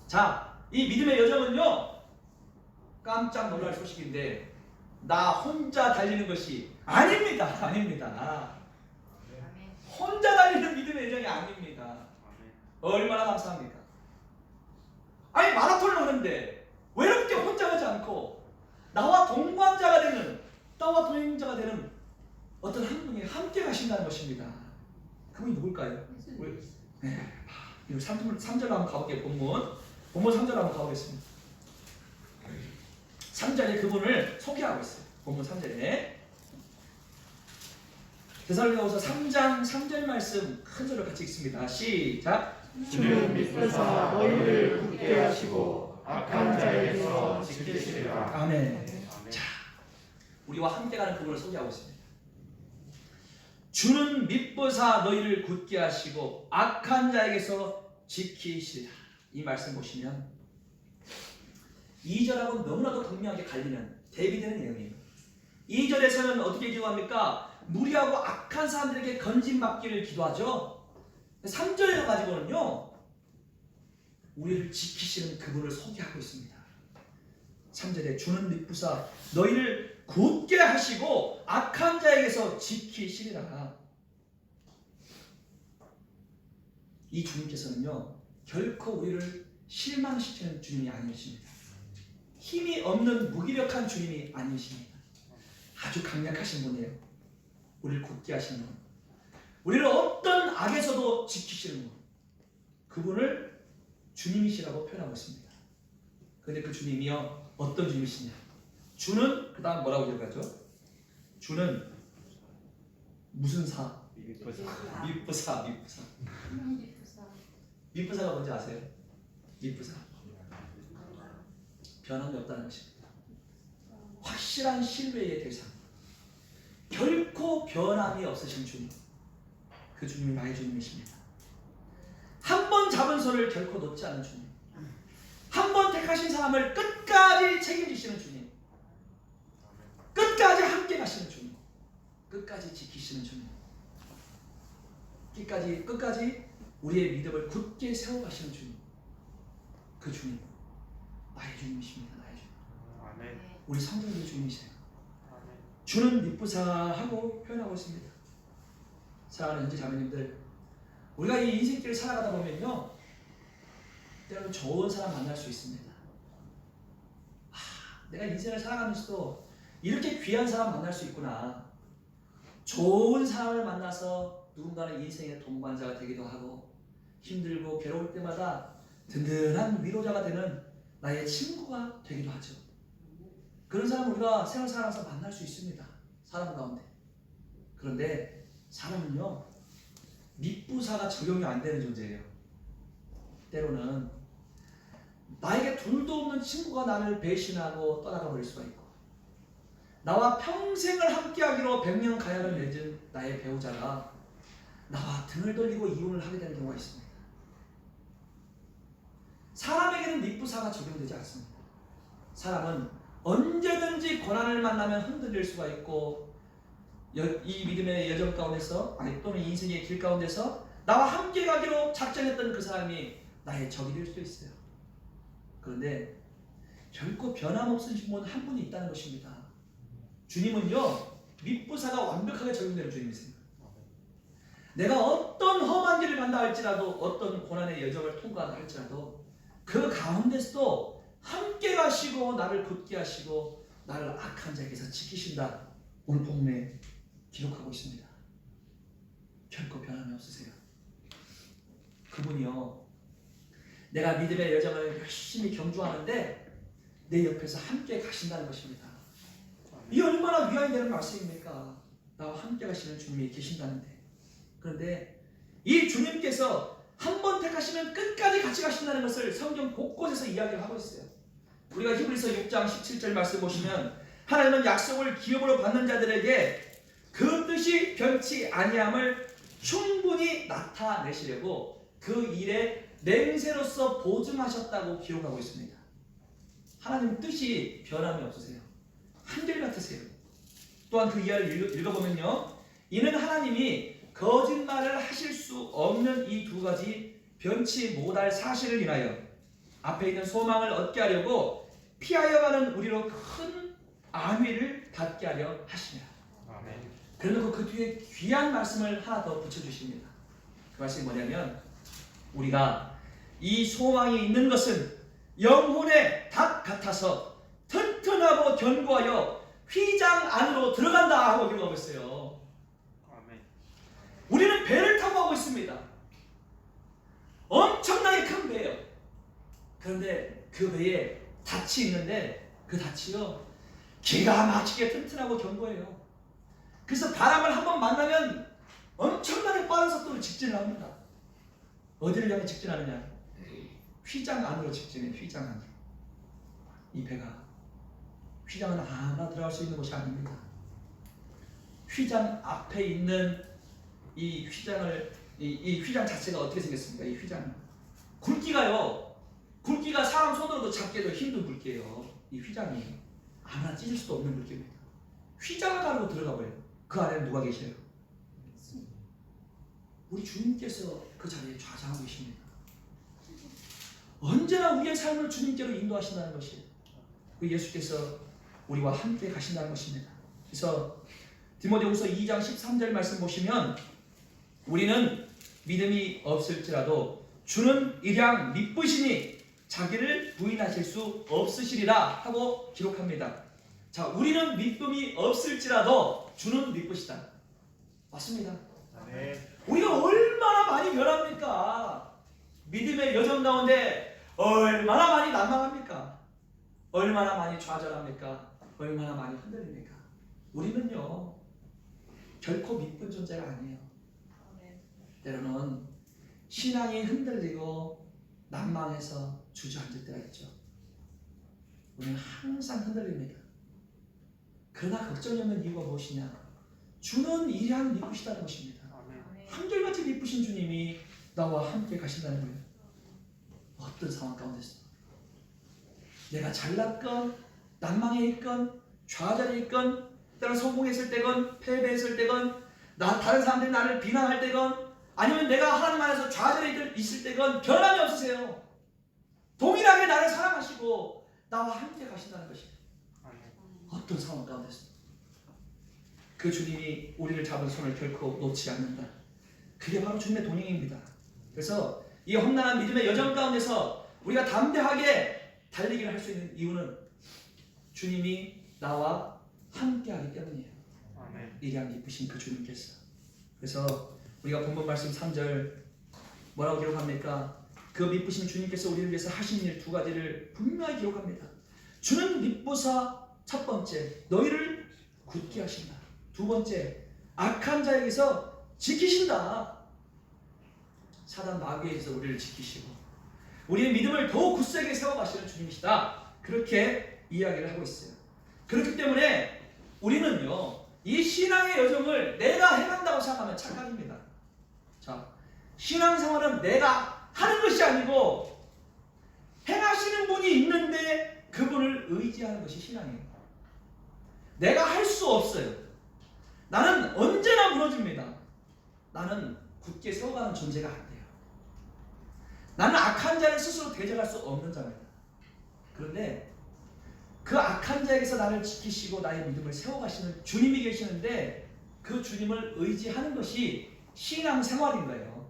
자, 이 믿음의 여정은요, 깜짝 놀랄 소식인데 나 혼자 달리는 것이 아닙니다. 아닙니다. 혼자 달리는 믿음의 여정이 아닙니다. 얼마나 감사합니까? 아니, 마라톤을 하는데 외롭게 혼자 가지 않고 나와 동반자가 되는, 나와 동행자가 되는 어떤 한 분이 함께 가신다는 것입니다. 그분이 누굴까요? 네. 3절로 한번 가볼게요. 본문 3절로 한번 가보겠습니다. 3절에 그분을 소개하고 있어요. 본문 3절에 데살로니가후서 3장 3절 말씀 큰 소리로 같이 읽습니다. 시작. 주는 믿으사 너희를 굳게 하시고 악한 자에게서 지키시리라. 아멘. 자, 우리와 함께 가는 그분을 소개하고 있습니다. 주는 믿으사 너희를 굳게 하시고 악한 자에게서 지키시리라. 이 말씀 보시면 2절하고 너무나도 극명하게 갈리는 대비되는 내용이에요. 2절에서는 어떻게 기도합니까? 무리하고 악한 사람들에게 건진받기를 기도하죠. 3절에 가지고는요, 우리를 지키시는 그분을 소개하고 있습니다. 3절에 주는 믿으사 너희를 굳게 하시고 악한 자에게서 지키시리라. 이 주님께서는요, 결코 우리를 실망시키는 주님이 아니십니다. 힘이 없는 무기력한 주님이 아니십니다. 아주 강력하신 분이에요. 우리를 굳게 하시는 분, 우리를 어떤 악에서도 지키시는 분, 그분을 주님이시라고 표현하고 있습니다. 그런데 그 주님이요, 어떤 주님이시냐? 주는 그 다음 뭐라고 기록하죠? 주는 무슨 사? 미쁘사. 미쁘사가 뭔지 아세요? 미쁘사, 변함이 없다는 것입니다. 확실한 신뢰의 대상, 결코 변함이 없으신 주님, 그 주님이 나의 주님이십니다. 한 번 잡은 손을 결코 놓지 않는 주님, 한 번 택하신 사람을 끝까지 책임지시는 주님, 끝까지 함께 가시는 주님, 끝까지 지키시는 주님, 끝까지 우리의 믿음을 굳게 세워가시는 주님, 그 주님, 나의 주님이십니다. 나의 주님. 아멘. 우리 성도님의 주님이세요. 주는 미쁘사하고 표현하고 있습니다. 사랑하는 형제 자매님들, 우리가 이 인생길을 살아가다 보면요, 때로는 좋은 사람 만날 수 있습니다. 내가 인생을 살아가면서도 이렇게 귀한 사람 만날 수 있구나. 좋은 사람을 만나서 누군가는 인생의 동반자가 되기도 하고, 힘들고 괴로울 때마다 든든한 위로자가 되는 나의 친구가 되기도 하죠. 그런 사람을 우리가 생활 살아가면서 만날 수 있습니다. 사람 가운데. 그런데 사람은요, 미쁘사가 적용이 안 되는 존재예요. 때로는 나에게 둘도 없는 친구가 나를 배신하고 떠나가 버릴 수가 있고, 나와 평생을 함께하기로 100년 가약을 맺은 나의 배우자가 나와 등을 돌리고 이혼을 하게 되는 경우가 있습니다. 사람에게는 미쁘사가 적용되지 않습니다. 사람은 언제든지 고난을 만나면 흔들릴 수가 있고, 이 믿음의 여정 가운데서, 또는 인생의 길 가운데서 나와 함께 가기로 작정했던 그 사람이 나의 적이 될 수도 있어요. 그런데 결코 변함없으신 분 한 분이 있다는 것입니다. 주님은요, 밑부사가 완벽하게 적용되는 주님이세요. 내가 어떤 험한 길을 간다 할지라도, 어떤 고난의 여정을 통과한다 할지라도 그 가운데서도 함께 가시고 나를 굳게 하시고 나를 악한 자에게서 지키신다. 오늘 본문에 기록하고 있습니다. 결코 변함이 없으세요. 그분이요, 내가 믿음의 여정을 열심히 경주하는데 내 옆에서 함께 가신다는 것입니다. 이 얼마나 위안이 되는 말씀입니까? 나와 함께 가시는 주님이 계신다는데. 그런데 이 주님께서 한 번 택하시면 끝까지 같이 가신다는 것을 성경 곳곳에서 이야기를 하고 있어요. 우리가 히브리서 6장 17절 말씀 보시면 하나님은 약속을 기업으로 받는 자들에게 그 뜻이 변치 아니함을 충분히 나타내시려고 그 일에 맹세로서 보증하셨다고 기록하고 있습니다. 하나님 뜻이 변함이 없으세요. 한결같으세요. 또한 그 이하를 읽어보면요, 이는 하나님이 거짓말을 하실 수 없는 이 두 가지 변치 못할 사실을 인하여 앞에 있는 소망을 얻게 하려고 피하여 가는 우리로 큰 안위를 받게 하려 하시니라. 그러고 그 뒤에 귀한 말씀을 하나 더 붙여주십니다. 그 말씀이 뭐냐면, 우리가 이 소망이 있는 것은 영혼의 닭 같아서 튼튼하고 견고하여 휘장 안으로 들어간다 하고 기록하고 있어요. 우리는 배를 타고 가고 있습니다. 엄청나게 큰 배예요. 그런데 그 배에 닻이 있는데 그 닻이요, 기가 막히게 튼튼하고 견고해요. 그래서 바람을 한번 만나면 엄청나게 빠른 속도로 직진을 합니다. 어디를 향해 직진하느냐? 휘장 안으로 직진해요. 휘장 안으로. 이 배가 휘장은 아무나 들어갈 수 있는 곳이 아닙니다. 휘장 앞에 있는 이 휘장 자체가 어떻게 생겼습니까? 이 휘장 굵기가요, 굵기가 사람 손으로도 잡기도 힘든 굵기예요. 이 휘장이 아무나 찢을 수도 없는 굵기입니다. 휘장을 가르고 들어가 버려요. 그 안에는 누가 계셔요? 우리 주님께서 그 자리에 좌장하고 계십니다. 언제나 우리의 삶을 주님께로 인도하신다는 것이, 그 예수께서 우리와 함께 가신다는 것입니다. 그래서 디모데후서 2장 13절 말씀 보시면, 우리는 믿음이 없을지라도 주는 일양 믿으시니 자기를 부인하실 수 없으시리라 하고 기록합니다. 자, 우리는 믿음이 없을지라도 주는 믿으시다. 맞습니다. 우리가 얼마나 많이 변합니까? 믿음의 여정 가운데 얼마나 많이 난망합니까? 얼마나 많이 좌절합니까? 얼마나 많이 흔들립니까? 우리는요, 결코 믿는 존재가 아니에요. 때로는 신앙이 흔들리고 난망해서 주저앉을 때가 있죠. 우리는 항상 흔들립니다. 그러나 걱정이 없는 이유가 무엇이냐? 주는 일양 믿으시다는 것입니다. 한결같이 믿으신 주님이 나와 함께 가신다는 거예요. 어떤 상황 가운데서 내가 잘났건 난망해 있건 좌절해 있건, 때로는 성공했을 때건 패배했을 때건, 다른 사람들이 나를 비난할 때건, 아니면 내가 하나님 안에서 좌절해 있을 때건 변함이 없으세요. 동일하게 나를 사랑하시고 나와 함께 가신다는 것이에요. 어떤 상황 가운데서 그 주님이 우리를 잡은 손을 결코 놓지 않는다. 그게 바로 주님의 동행입니다. 그래서 이 험난한 믿음의 여정 가운데서 우리가 담대하게 달리기를 할 수 있는 이유는 주님이 나와 함께하기 때문이에요. 일양 깊으신 그 주님께서. 그래서 우리가 본문 말씀 3절 뭐라고 기록합니까? 그 미쁘신 주님께서 우리를 위해서 하신 일 두 가지를 분명히 기록합니다. 주는 미쁘사, 첫 번째 너희를 굳게 하신다. 두 번째, 악한 자에게서 지키신다. 사단 마귀에게서 우리를 지키시고 우리의 믿음을 더욱 굳세게 세워가시는 주님이시다. 그렇게 이야기를 하고 있어요. 그렇기 때문에 우리는요, 이 신앙의 여정을 내가 해간다고 생각하면 착각입니다. 자, 신앙생활은 내가 하는 것이 아니고 행하시는 분이 있는데 그분을 의지하는 것이 신앙이에요. 내가 할 수 없어요. 나는 언제나 무너집니다. 나는 굳게 세워가는 존재가 안 돼요. 나는 악한 자를 스스로 대적할 수 없는 자입니다. 그런데 그 악한 자에게서 나를 지키시고 나의 믿음을 세워가시는 주님이 계시는데 그 주님을 의지하는 것이 신앙생활인 거예요.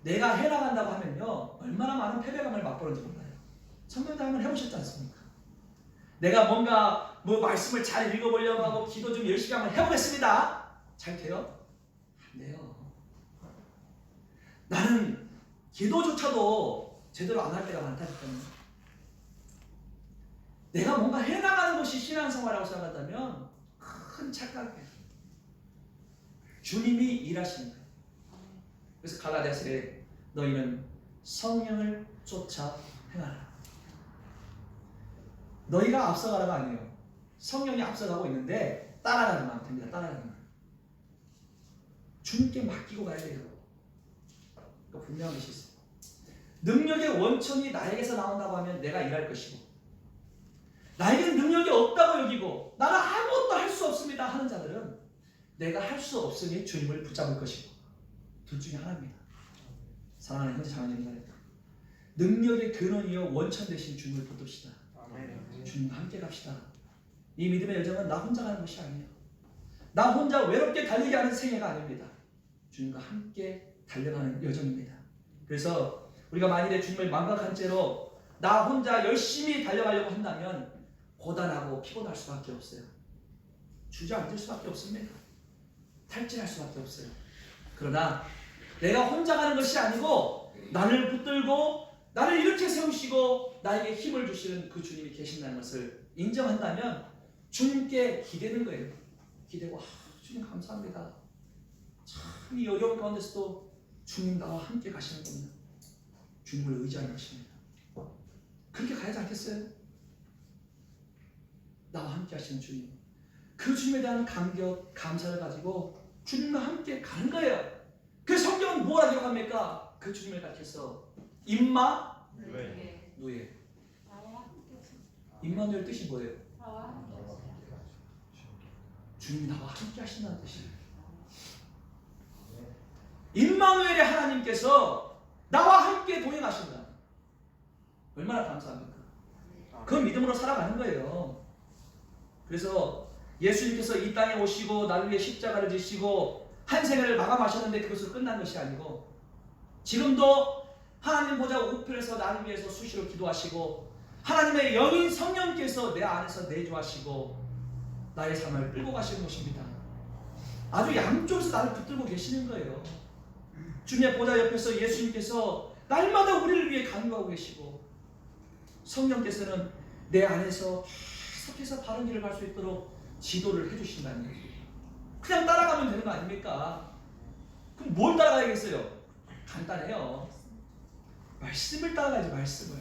내가 해나간다고 하면요 얼마나 많은 패배감을 맛보는지 몰라요. 성경도 한번 해보셨지 않습니까? 내가 뭔가 말씀을 잘 읽어보려고 하고 기도 좀 열심히 한번 해보겠습니다. 잘 돼요? 안 돼요. 나는 기도조차도 제대로 안 할 때가 많다니까요. 내가 뭔가 해나가는 것이 신앙생활이라고 생각한다면 큰 착각이에요. 주님이 일하시는 거예요. 그래서 갈라디아서에 너희는 성령을 쫓아 행하라. 너희가 앞서가라가 아니에요. 성령이 앞서가고 있는데 따라가기만 하면 됩니다. 따라가기만. 주님께 맡기고 가야 돼요. 그러니까 분명한 것이 있어요. 능력의 원천이 나에게서 나온다고 하면 내가 일할 것이고 나에게는 능력이 없다고 여기고 나는 아무것도 할 수 없습니다 하는 자들은 내가 할 수 없으니 주님을 붙잡을 것이고 둘 중에 하나입니다. 사랑하는 형제 자매님들, 능력의 근원이요 원천 되신 주님을 붙듭시다. 주님과 함께 갑시다. 이 믿음의 여정은 나 혼자 가는 것이 아니에요. 나 혼자 외롭게 달리게 하는 생애가 아닙니다. 주님과 함께 달려가는 여정입니다. 그래서 우리가 만일에 주님을 망각한 채로 나 혼자 열심히 달려가려고 한다면 고단하고 피곤할 수밖에 없어요. 주저앉을 수밖에 없습니다. 탈진할 수밖에 없어요. 그러나 내가 혼자 가는 것이 아니고 나를 붙들고 나를 이렇게 세우시고 나에게 힘을 주시는 그 주님이 계신다는 것을 인정한다면 주님께 기대는 거예요. 기대고 주님 감사합니다. 참 이 어려운 가운데서도 주님 나와 함께 가시는 겁니다. 주님을 의지하는 것입니다. 그렇게 가야지 않겠어요? 나와 함께 하시는 주님, 그 주님에 대한 감격, 감사를 가지고 주님과 함께 가는 거예요. 그 성경은 뭐라 기록합니까? 그 주님을 가르쳐서 임마누엘. 임마누엘 뜻이 뭐예요? 주님이 나와 함께 하신다는 뜻이에요. 임마누엘의 하나님께서 나와 함께 동행하신다. 얼마나 감사합니까? 그 믿음으로 살아가는 거예요. 그래서 예수님께서 이 땅에 오시고 나를 위해 십자가를 지시고 한 생애를 마감하셨는데 그것으로 끝난 것이 아니고 지금도 하나님 보좌 우편에서 나를 위해서 수시로 기도하시고 하나님의 영인 성령께서 내 안에서 내주하시고 나의 삶을 끌고 가시는 것입니다. 아주 양쪽에서 나를 붙들고 계시는 거예요. 주님의 보좌 옆에서 예수님께서 날마다 우리를 위해 간구하고 계시고 성령께서는 내 안에서 계속해서 바른 길을 갈 수 있도록 지도를 해주신다는 거예요. 그냥 따라가면 되는 거 아닙니까? 그럼 뭘 따라가야겠어요? 간단해요. 말씀을 따라가야지. 말씀을.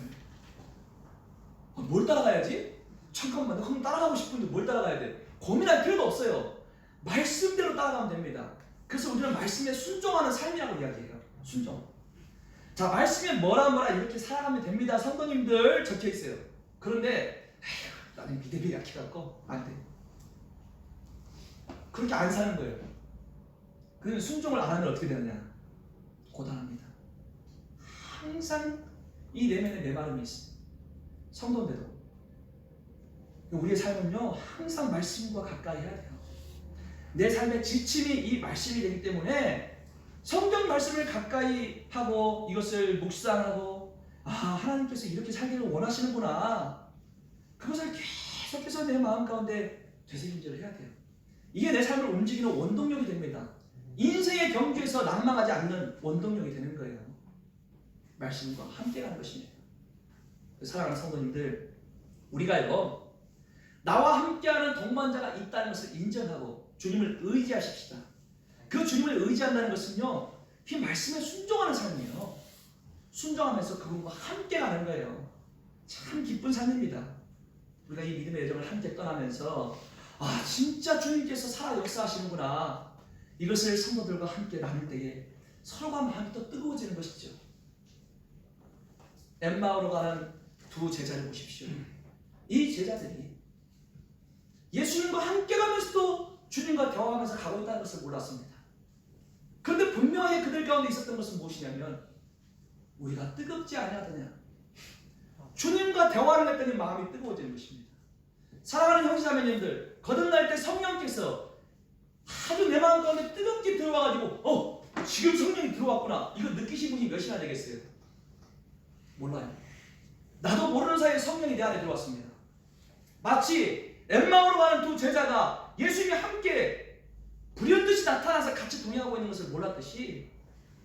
뭘 따라가야지? 잠깐만, 그럼 따라가고 싶은데 뭘 따라가야 돼? 고민할 필요도 없어요. 말씀대로 따라가면 됩니다. 그래서 우리는 말씀에 순종하는 삶이라고 이야기해요. 순종. 자, 말씀에 뭐라 이렇게 살아가면 됩니다. 성도님들 적혀 있어요. 그런데 나는 믿음이 약해갖고 안 돼. 그렇게 안 사는 거예요. 그 순종을 안 하면 어떻게 되느냐? 고단합니다. 항상 이 내면에 메마름이 있어요. 성도인데도 우리의 삶은요 항상 말씀과 가까이 해야 돼요. 내 삶의 지침이 이 말씀이 되기 때문에 성경 말씀을 가까이 하고 이것을 묵상하고 하나님께서 이렇게 살기를 원하시는구나. 그것을 계속해서 내 마음 가운데 되새김질을 해야 돼요. 이게 내 삶을 움직이는 원동력이 됩니다. 인생의 경주에서 낙망하지 않는 원동력이 되는 거예요. 말씀과 함께 가는 것입니다. 사랑하는 성도님들, 우리가요 나와 함께하는 동반자가 있다는 것을 인정하고 주님을 의지하십시다. 그 주님을 의지한다는 것은요 이 말씀에 순종하는 삶이에요. 순종하면서 그분과 함께 가는 거예요. 참 기쁜 삶입니다. 우리가 이 믿음의 여정을 함께 떠나면서 진짜 주님께서 살아 역사하시는구나. 이것을 성도들과 함께 나눌 때에 서로가 마음이 더 뜨거워지는 것이죠. 엠마오로 가는 두 제자를 보십시오. 이 제자들이 예수님과 함께 가면서도 주님과 대화하면서 가고 있다는 것을 몰랐습니다. 그런데 분명하게 그들 가운데 있었던 것은 무엇이냐면 우리가 뜨겁지 아니하더냐. 주님과 대화를 했더니 마음이 뜨거워지는 것입니다. 사랑하는 형제자매님들, 거듭날 때 성령께서 아주 내 마음 가운데 뜨겁게 들어와가지고 지금 성령이 들어왔구나, 이거 느끼신 분이 몇이나 되겠어요? 몰라요. 나도 모르는 사이에 성령이 내 안에 들어왔습니다. 마치 엠마오로 가는 두 제자가 예수님이 함께 불현듯이 나타나서 같이 동행하고 있는 것을 몰랐듯이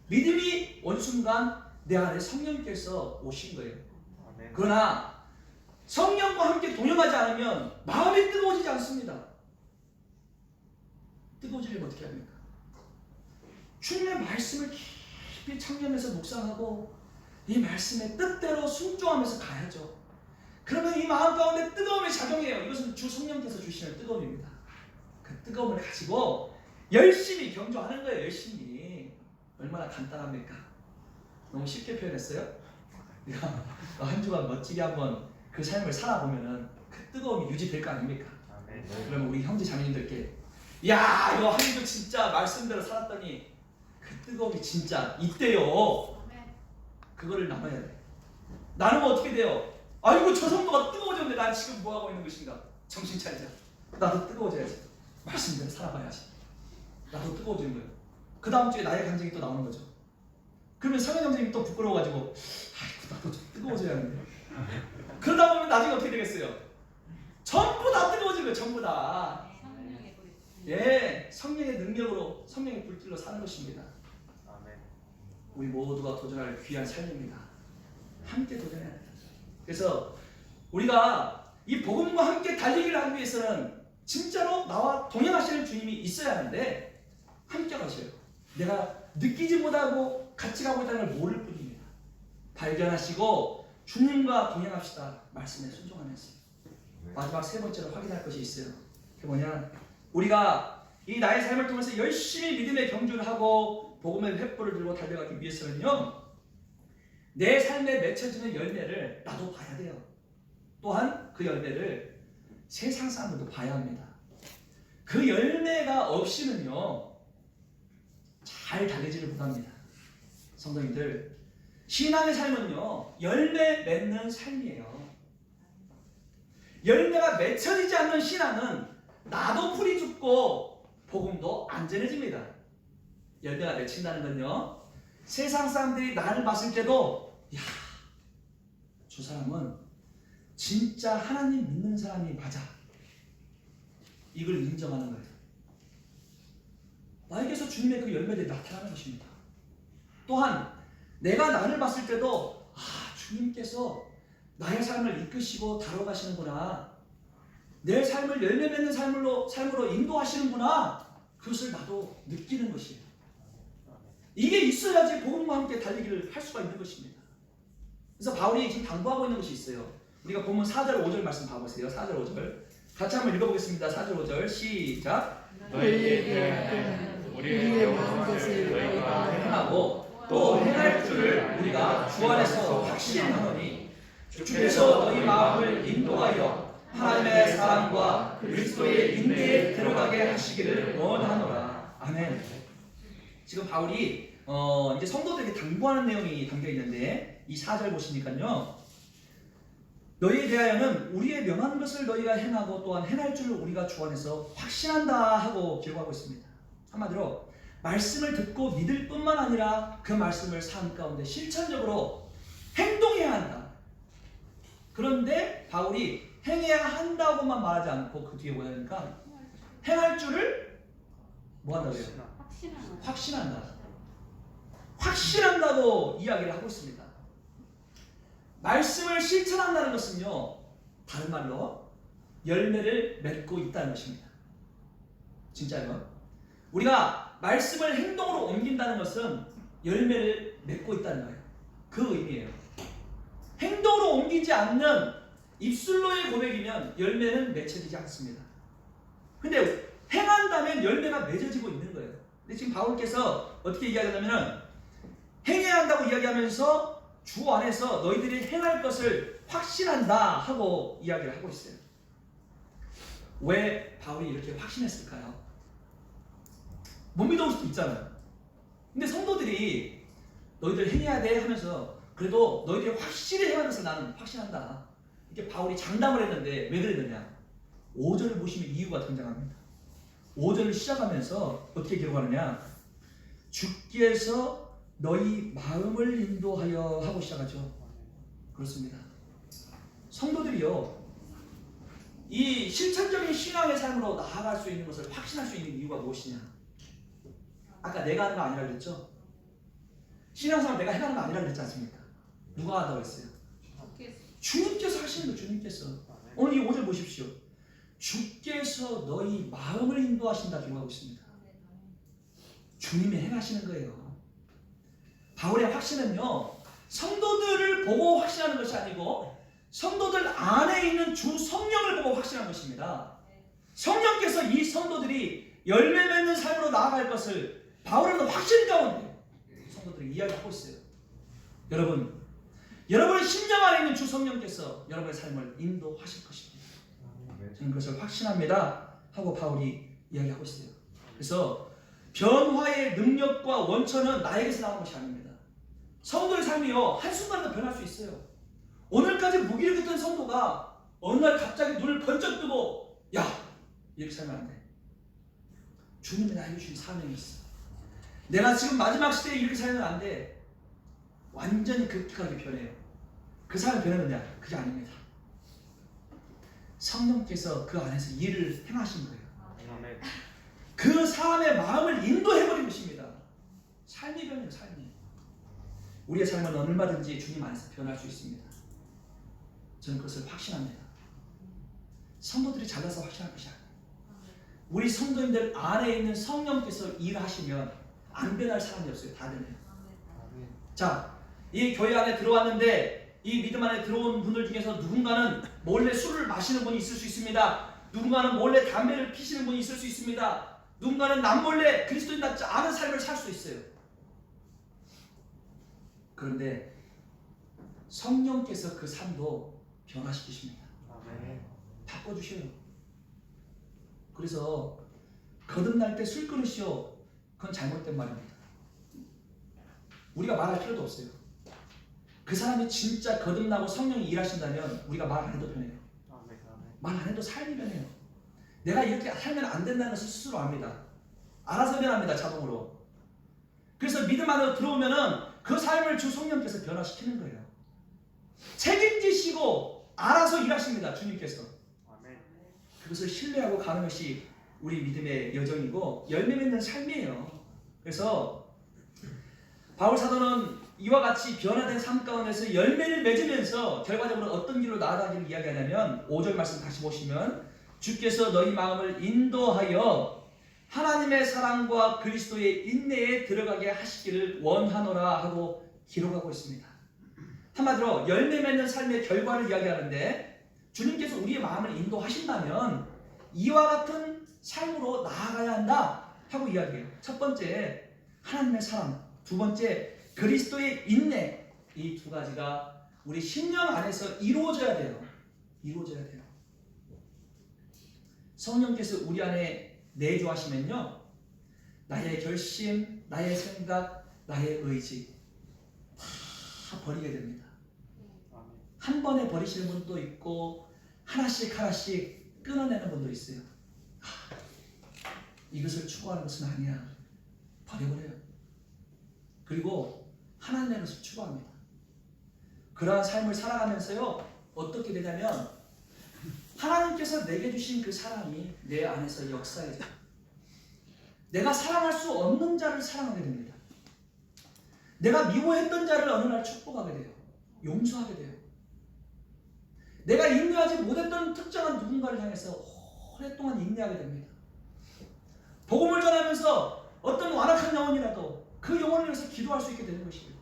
믿음이 온 순간 내 안에 성령께서 오신 거예요. 그러나 성령과 함께 동행하지 않으면 마음이 뜨거워지지 않습니다. 뜨거워지려면 어떻게 합니까? 주님의 말씀을 깊이 창념해서 묵상하고 이 말씀의 뜻대로 순종하면서 가야죠. 그러면 이 마음 가운데 뜨거움이 작용해요. 이것은 주 성령께서 주시는 뜨거움입니다. 그 뜨거움을 가지고 열심히 경주하는 거예요. 열심히. 얼마나 간단합니까? 너무 쉽게 표현했어요? 우리가 한 주간 멋지게 한번 그 삶을 살아보면은 그 뜨거움이 유지될 거 아닙니까? 그러면 우리 형제 자매님들께 야, 이거 한 주 진짜 말씀대로 살았더니 그 뜨거움이 진짜 있대요. 그거를 나눠야 돼. 나누면 어떻게 돼요? 아이고, 저 성도가 뜨거워졌는데 난 지금 뭐 하고 있는 것인가? 정신 차리자. 나도 뜨거워져야지. 말씀대로 살아봐야지. 나도 뜨거워지는 거예요. 그 다음 주에 나의 감정이 또 나오는 거죠. 그러면 성현 형제님이 또 부끄러워가지고 아이고, 나도 좀 뜨거워져야 하는데. 그러다 보면 나중에 어떻게 되겠어요? 전부 다 뜨거워지는 거예요. 전부 다. 예, 성령의 능력으로, 성령의 불길로 사는 것입니다. 우리 모두가 도전할 귀한 삶입니다. 함께 도전해야 합니다. 그래서 우리가 이 복음과 함께 달리기를 하기 위해서는 진짜로 나와 동행하시는 주님이 있어야 하는데 함께 가셔요. 내가 느끼지 못하고 같이 가고 있다는 걸 모를 뿐입니다. 발견하시고 주님과 동행합시다. 말씀에 순종하면서. 마지막 세 번째로 확인할 것이 있어요. 그게 뭐냐? 우리가 이 나의 삶을 통해서 열심히 믿음의 경주를 하고 복음의 횃불을 들고 달려가기 위해서는요, 내 삶에 맺혀지는 열매를 나도 봐야 돼요. 또한 그 열매를 세상 사람들도 봐야 합니다. 그 열매가 없이는요 잘 달리지를 못합니다. 성도님들, 신앙의 삶은요 열매 맺는 삶이에요. 열매가 맺혀지지 않는 신앙은 나도 풀이 죽고 복음도 안 전해집니다. 열매가 맺힌다는 건요, 세상 사람들이 나를 봤을 때도 야, 저 사람은 진짜 하나님 믿는 사람이 맞아, 이걸 인정하는 거예요. 나에게서 주님의 그 열매들이 나타나는 것입니다. 또한 내가 나를 봤을 때도 주님께서 나의 삶을 이끄시고 다뤄가시는구나, 내 삶을 열매 맺는 삶으로 인도하시는구나, 그것을 나도 느끼는 것이에요. 이게 있어야지 복음과 함께 달리기를 할 수가 있는 것입니다. 그래서 바울이 지금 당부하고 있는 것이 있어요. 우리가 본문 4절 5절 말씀 봐보세요. 4절 5절 같이 한번 읽어보겠습니다. 4절 5절 시작. 너희에 대하여 우리의 영원한 것을 너희가 행하고 또 행할 줄을 우리가 주 안에서 확신하노니 주께서 너희 마음을 인도하여 하나님의 사랑과 그리스도의 인내에 들어가게 하시기를 원하노라. 아멘. 지금 바울이 이제 성도들에게 당부하는 내용이 담겨 있는데 이 4절 보시니까요, 너희에 대하여는 우리의 명한 것을 너희가 행하고 또한 행할 줄을 우리가 주 안에서 확신한다 하고 기록하고 있습니다. 한마디로 말씀을 듣고 믿을 뿐만 아니라 그 말씀을 삶 가운데 실천적으로 행동해야 한다. 그런데 바울이 행해야 한다고만 말하지 않고 그 뒤에 뭐야 하니까 행할 줄을 뭐 한다고요? 확신한다. 확신한다고 이야기를 하고 있습니다. 말씀을 실천한다는 것은요, 다른 말로 열매를 맺고 있다는 것입니다. 진짜요? 우리가 말씀을 행동으로 옮긴다는 것은 열매를 맺고 있다는 거예요. 그 의미예요. 행동으로 옮기지 않는 입술로의 고백이면 열매는 맺혀지지 않습니다. 근데 행한다면 열매가 맺어지고 있는 거예요. 근데 지금 바울께서 어떻게 이야기하냐면은 행해야 한다고 이야기하면서 주 안에서 너희들이 행할 것을 확신한다 하고 이야기를 하고 있어요. 왜 바울이 이렇게 확신했을까요? 못 믿어올 수도 있잖아요. 근데 성도들이 너희들 행해야 돼 하면서 그래도 너희들이 확실히 행하는 것을 나는 확신한다, 이렇게 바울이 장담을 했는데 왜 그랬느냐? 5절을 보시면 이유가 등장합니다. 5절을 시작하면서 어떻게 기록하느냐? 주께서 너희 마음을 인도하여 하고 시작하죠. 그렇습니다. 성도들이요, 이 실천적인 신앙의 삶으로 나아갈 수 있는 것을 확신할 수 있는 이유가 무엇이냐? 아까 내가 하는 거 아니라 그랬죠? 신앙생활 내가 해가는 거 아니라 그랬지 않습니까? 누가 하다고 했어요? 주님께서 하시는 거예요. 주님께서. 오늘 이 5절 보십시오. 주께서 너희 마음을 인도하신다 기록하고 있습니다. 주님이 행하시는 거예요. 바울의 확신은요, 성도들을 보고 확신하는 것이 아니고 성도들 안에 있는 주 성령을 보고 확신하는 것입니다. 성령께서 이 성도들이 열매 맺는 삶으로 나아갈 것을 바울은 확신 가운데 성도들이 이야기하고 있어요. 여러분의 심령 안에 있는 주 성령께서 여러분의 삶을 인도하실 것입니다. 저는 그것을 확신합니다 하고 바울이 이야기하고 있어요. 그래서 변화의 능력과 원천은 나에게서 나오는 것이 아닙니다. 성도의 삶이요, 한순간도 변할 수 있어요. 오늘까지 무기력했던 성도가 어느 날 갑자기 눈을 번쩍 뜨고 야, 이렇게 살면 안 돼. 주님이 나에게 주신 사명이 있어. 내가 지금 마지막 시대에 이렇게 살면 안 돼. 완전히 급격하게 변해요. 그 사람이 변했느냐? 그게 아닙니다. 성령께서 그 안에서 일을 행하신 거예요. 그 사람의 마음을 인도해버린 것입니다. 삶이 변해요. 삶이. 우리의 삶은 얼마든지 주님 안에서 변할 수 있습니다. 저는 그것을 확신합니다. 성도들이 잘나서 확신할 것이 아니에요. 우리 성도님들 안에 있는 성령께서 일하시면 안 변할 사람이 없어요. 다 변해요. 자, 이 교회 안에 들어왔는데 이 믿음 안에 들어온 분들 중에서 누군가는 몰래 술을 마시는 분이 있을 수 있습니다. 누군가는 몰래 담배를 피시는 분이 있을 수 있습니다. 누군가는 남몰래 그리스도인답지 않은 삶을 살 수 있어요. 그런데 성령께서 그 삶도 변화시키십니다. 바꿔주셔요. 그래서 거듭날 때 술그릇이요, 그건 잘못된 말입니다. 우리가 말할 필요도 없어요. 그 사람이 진짜 거듭나고 성령이 일하신다면 우리가 말 안 해도 변해요. 말 안 해도 삶이 변해요. 내가 이렇게 살면 안 된다는 것을 스스로 압니다. 알아서 변합니다. 자동으로. 그래서 믿음 안으로 들어오면은 그 삶을 주 성령께서 변화시키는 거예요. 책임지시고 알아서 일하십니다. 주님께서. 그것을 신뢰하고 가는 것이 우리 믿음의 여정이고 열매 맺는 삶이에요. 그래서 바울 사도는 이와 같이 변화된 삶 가운데서 열매를 맺으면서 결과적으로 어떤 길로 나아가기를 이야기하냐면 5절 말씀 다시 보시면 주께서 너희 마음을 인도하여 하나님의 사랑과 그리스도의 인내에 들어가게 하시기를 원하노라 하고 기록하고 있습니다. 한마디로 열매 맺는 삶의 결과를 이야기하는데 주님께서 우리의 마음을 인도하신다면 이와 같은 삶으로 나아가야 한다 하고 이야기해요. 첫 번째 하나님의 사랑, 두 번째 그리스도의 인내, 이 두 가지가 우리 심령 안에서 이루어져야 돼요. 이루어져야 돼요. 성령께서 우리 안에 내주하시면요, 나의 결심, 나의 생각, 나의 의지 다 버리게 됩니다. 한 번에 버리시는 분도 있고 하나씩 하나씩 끊어내는 분도 있어요. 이것을 추구하는 것은 아니야. 버려버려요. 그리고 하나님의 것을 추구합니다. 그러한 삶을 살아가면서요, 어떻게 되냐면 하나님께서 내게 주신 그 사랑이 내 안에서 역사해져요. 내가 사랑할 수 없는 자를 사랑하게 됩니다. 내가 미워했던 자를 어느 날 축복하게 돼요. 용서하게 돼요. 내가 인내하지 못했던 특정한 누군가를 향해서 오랫동안 인내하게 됩니다. 복음을 전하면서 어떤 완악한 영혼이라도 그 영혼을 위해서 기도할 수 있게 되는 것이에요.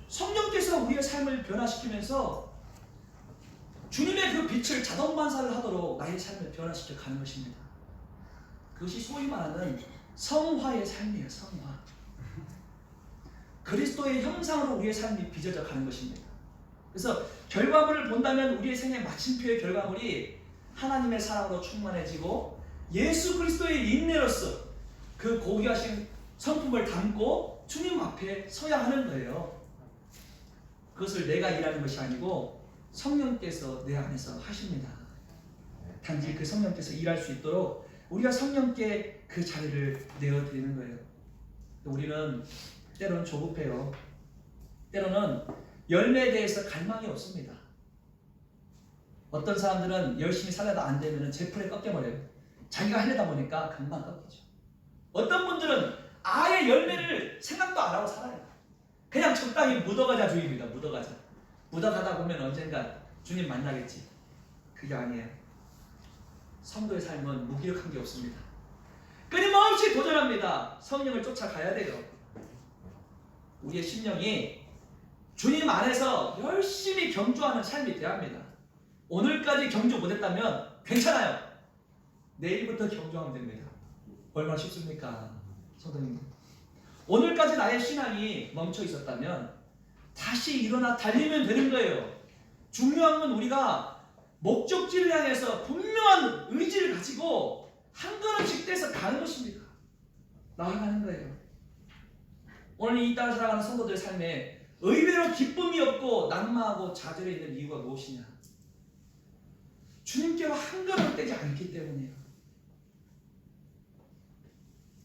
성령께서 우리의 삶을 변화시키면서 주님의 그 빛을 자동 반사를 하도록 나의 삶을 변화시켜 가는 것입니다. 그것이 소위 말하는 성화의 삶이에요. 성화. 그리스도의 형상으로 우리의 삶이 빚어져 가는 것입니다. 그래서 결과물을 본다면 우리의 생의 마침표의 결과물이 하나님의 사랑으로 충만해지고 예수 그리스도의 인내로서 그 고귀하신 성품을 담고 주님 앞에 서야 하는 거예요. 그것을 내가 일하는 것이 아니고 성령께서 내 안에서 하십니다. 단지 그 성령께서 일할 수 있도록 우리가 성령께 그 자리를 내어드리는 거예요. 우리는 때로는 조급해요. 때로는 열매에 대해서 갈망이 없습니다. 어떤 사람들은 열심히 살려다 안 되면 제풀에 꺾여버려요. 자기가 하려다 보니까 금방 꺾이죠. 어떤 분들은 아예 열매를 생각도 안 하고 살아요. 그냥 적당히 묻어가자 주의입니다. 묻어가자. 묻어가다 보면 언젠가 주님 만나겠지. 그게 아니에요. 성도의 삶은 무기력한 게 없습니다. 끊임없이 도전합니다. 성령을 쫓아가야 돼요. 우리의 심령이 주님 안에서 열심히 경주하는 삶이 되어야 합니다. 오늘까지 경주 못했다면 괜찮아요. 내일부터 경주하면 됩니다. 얼마나 쉽습니까? 성도님, 오늘까지 나의 신앙이 멈춰 있었다면 다시 일어나 달리면 되는 거예요. 중요한 건 우리가 목적지를 향해서 분명한 의지를 가지고 한 걸음씩 떼서 가는 것입니다. 나아가는 거예요. 오늘 이 땅을 살아가는 성도들의 삶에 의외로 기쁨이 없고 낙마하고 좌절해 있는 이유가 무엇이냐? 주님께로 한 걸음을 떼지 않기 때문이에요.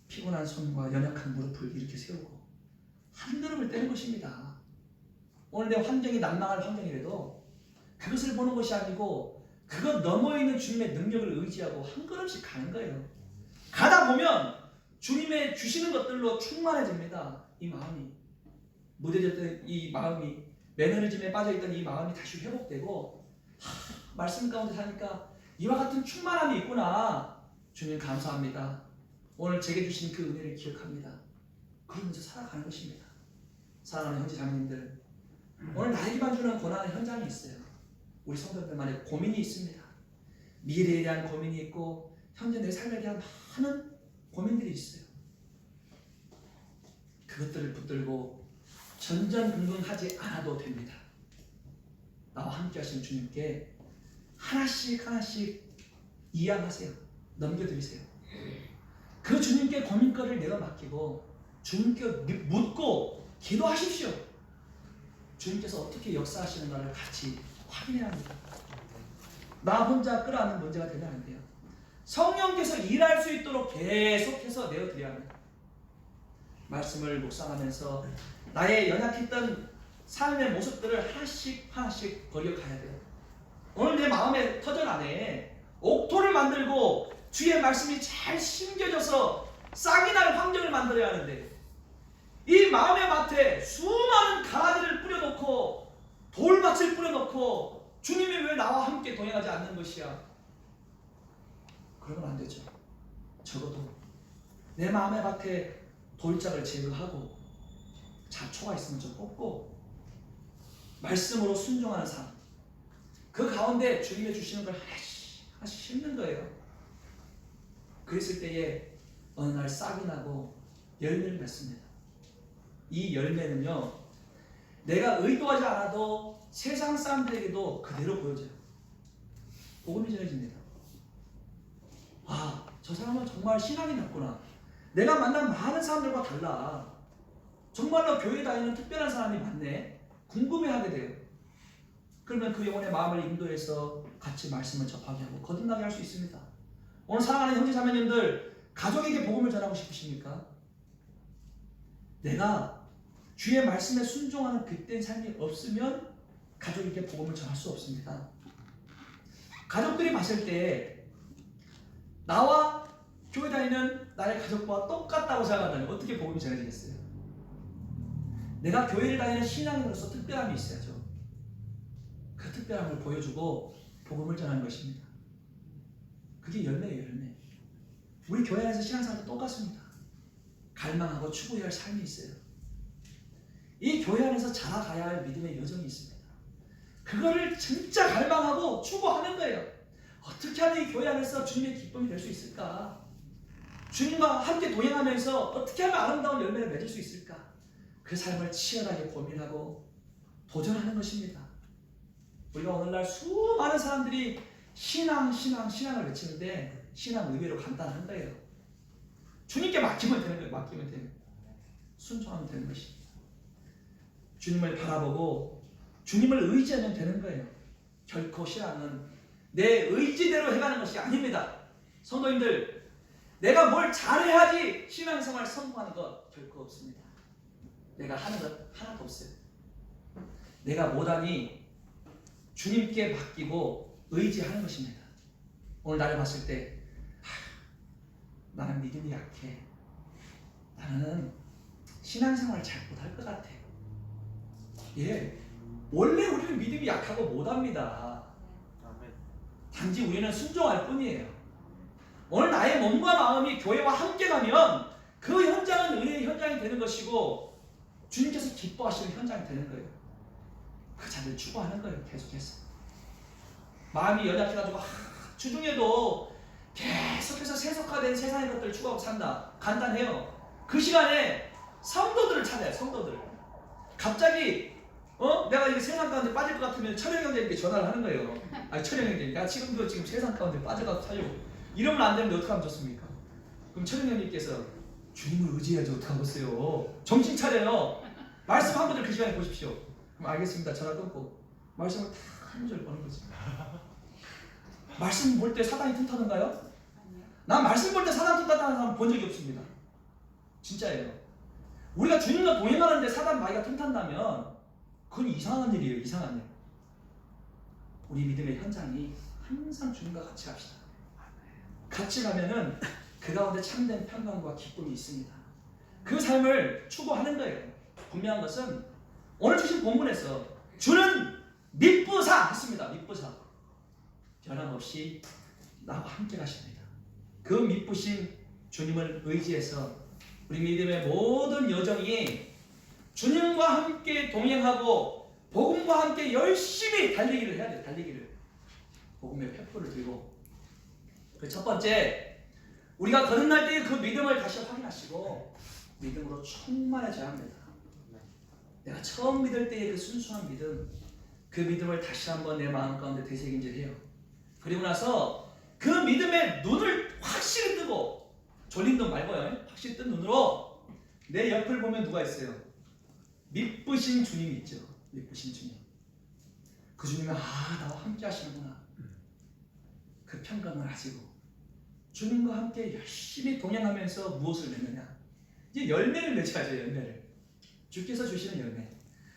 피곤한 손과 연약한 무릎을 이렇게 세우고 한 걸음을 떼는 것입니다. 오늘 내 환경이 낙망할 환경이라도 그것을 보는 것이 아니고 그것 너머에 있는 주님의 능력을 의지하고 한 걸음씩 가는 거예요. 가다 보면 주님의 주시는 것들로 충만해집니다. 이 마음이 무뎌졌던 이 마음이 매너리즘에 빠져있던 이 마음이 다시 회복되고 말씀 가운데 사니까 이와 같은 충만함이 있구나. 주님 감사합니다. 오늘 제게 주신 그 은혜를 기억합니다. 그러면서 살아가는 것입니다. 사랑하는 형제 자매님들, 오늘 나에게만 주는 고난의 현장이 있어요. 우리 성도들만의 고민이 있습니다. 미래에 대한 고민이 있고 현재 내 삶에 대한 많은 고민들이 있어요. 그것들을 붙들고 전전긍긍하지 않아도 됩니다. 나와 함께 하신 주님께 하나씩 하나씩 이양하세요. 넘겨드리세요. 그 주님께 고민거리를 내어 맡기고 주님께 묻고 기도하십시오. 주님께서 어떻게 역사하시는가를 같이 확인해야 합니다. 나 혼자 끌어안는 문제가 되면 안 돼요. 성령께서 일할 수 있도록 계속해서 내어드려야 합니다. 말씀을 묵상하면서 나의 연약했던 삶의 모습들을 하나씩 하나씩 버려가야 돼요. 오늘 내 마음의 터전 안에 옥토를 만들고 주의 말씀이 잘 심겨져서 싹이 날 환경을 만들어야 하는데 이 마음의 밭에 수많은 가라지를 뿌려놓고 돌밭을 뿌려놓고 주님이 왜 나와 함께 동행하지 않는 것이야? 그러면 안 되죠. 적어도 내 마음의 밭에 돌짝을 제거하고 잡초가 있으면 좀 뽑고 말씀으로 순종하는 삶, 그 가운데 주님이 주시는 걸 하나씩 하나씩 심는 거예요. 그랬을 때에 어느 날 싹이 나고 열매를 맺습니다. 이 열매는요, 내가 의도하지 않아도 세상 사람들에게도 그대로 보여져요. 복음이 전해집니다. 아, 저 사람은 정말 신앙이 낮구나. 내가 만난 많은 사람들과 달라. 정말로 교회 다니는 특별한 사람이 많네. 궁금해하게 돼요. 그러면 그 영혼의 마음을 인도해서 같이 말씀을 접하게 하고 거듭나게 할 수 있습니다. 오늘 사랑하는 형제 자매님들, 가족에게 복음을 전하고 싶으십니까? 내가 주의 말씀에 순종하는 그때의 삶이 없으면 가족에게 복음을 전할 수 없습니다. 가족들이 봤을 때 나와 교회 다니는 나의 가족과 똑같다고 생각한다면 어떻게 복음이 전해지겠어요? 내가 교회를 다니는 신앙인으로서 특별함이 있어야죠. 그 특별함을 보여주고 복음을 전하는 것입니다. 그게 열매예요, 열매. 우리 교회 안에서 신앙생활도 똑같습니다. 갈망하고 추구해야 할 삶이 있어요. 이 교회 안에서 자라가야 할 믿음의 여정이 있습니다. 그거를 진짜 갈망하고 추구하는 거예요. 어떻게 하면 이 교회 안에서 주님의 기쁨이 될 수 있을까? 주님과 함께 동행하면서 어떻게 하면 아름다운 열매를 맺을 수 있을까? 그 삶을 치열하게 고민하고 도전하는 것입니다. 우리가 오늘날 수많은 사람들이 신앙을 외치는데 신앙 의외로 간단한 거예요. 주님께 맡기면 되는 거예요. 맡기면 되는 거예요. 순종하면 되는 것입니다. 주님을 바라보고 주님을 의지하면 되는 거예요. 결코 신앙은 내 의지대로 해가는 것이 아닙니다. 성도님들, 내가 뭘 잘해야지 신앙생활 성공하는 것 결코 없습니다. 내가 하는 것 하나도 없어요. 내가 못하니 주님께 맡기고 의지하는 것입니다. 오늘 나를 봤을 때 나는 믿음이 약해. 나는 신앙생활 잘 못할 것 같아. 예, 원래 우리는 믿음이 약하고 못합니다. 단지 우리는 순종할 뿐이에요. 오늘 나의 몸과 마음이 교회와 함께 가면 그 현장은 은혜의 현장이 되는 것이고 주님께서 기뻐하시는 현장이 되는 거예요. 그 자리를 추구하는 거예요. 계속해서 마음이 연약해가지고 주중에도 계속해서 세속화된 세상의 것들을 추구하고 산다. 간단해요. 그 시간에 성도들을 찾아요. 성도들을. 갑자기 내가 이 세상 가운데 빠질 것 같으면 철영 형제님께 전화를 하는 거예요. 아니 철영 형제님, 야 지금 세상 가운데 빠져가서 살려고. 이러면 안 되는데 어떻게 하면 좋습니까? 그럼 철영 형님께서 주님을 의지해야지 어떻게 하겠어요? 정신 차려요. 말씀 한 번을 그 시간에 보십시오. 그럼 알겠습니다. 전화 끊고 말씀을 다 한 줄 보는 거지. 말씀 볼 때 사단이 튼튼한가요? 난 말씀 볼 때 사단 튼튼하는 사람 본 적이 없습니다. 진짜예요. 우리가 주님과 동행하는데 사단 마귀가 튼튼하다면 그건 이상한 일이에요. 이상한 일. 우리 믿음의 현장이 항상 주님과 같이 갑시다. 같이 가면은 그 가운데 참된 평강과 기쁨이 있습니다. 그 삶을 추구하는 거예요. 분명한 것은 오늘 주신 본문에서 주는 미쁘사 했습니다. 미쁘사. 변함없이 나와 함께 가십니다. 그 미쁘신 주님을 의지해서 우리 믿음의 모든 여정이 주님과 함께 동행하고 복음과 함께 열심히 달리기를 해야 돼요. 달리기를. 복음의 횃불을 들고. 그 첫 번째, 우리가 거듭날 때의 그 믿음을 다시 확인하시고 믿음으로 충만해져야 합니다. 내가 처음 믿을 때의 그 순수한 믿음, 그 믿음을 다시 한번 내 마음 가운데 되새김질해요. 그리고 나서 그 믿음의 눈을 확실히 뜨고, 졸린 눈 말고요, 확실히 뜬 눈으로 내 옆을 보면 누가 있어요? 미쁘신 주님이 있죠. 미쁘신 주님. 그 주님은 나와 함께 하시는구나. 그 평강을 가지고 주님과 함께 열심히 동행하면서 무엇을 맺느냐? 이제 열매를 맺어야죠. 열매를. 주께서 주시는 열매.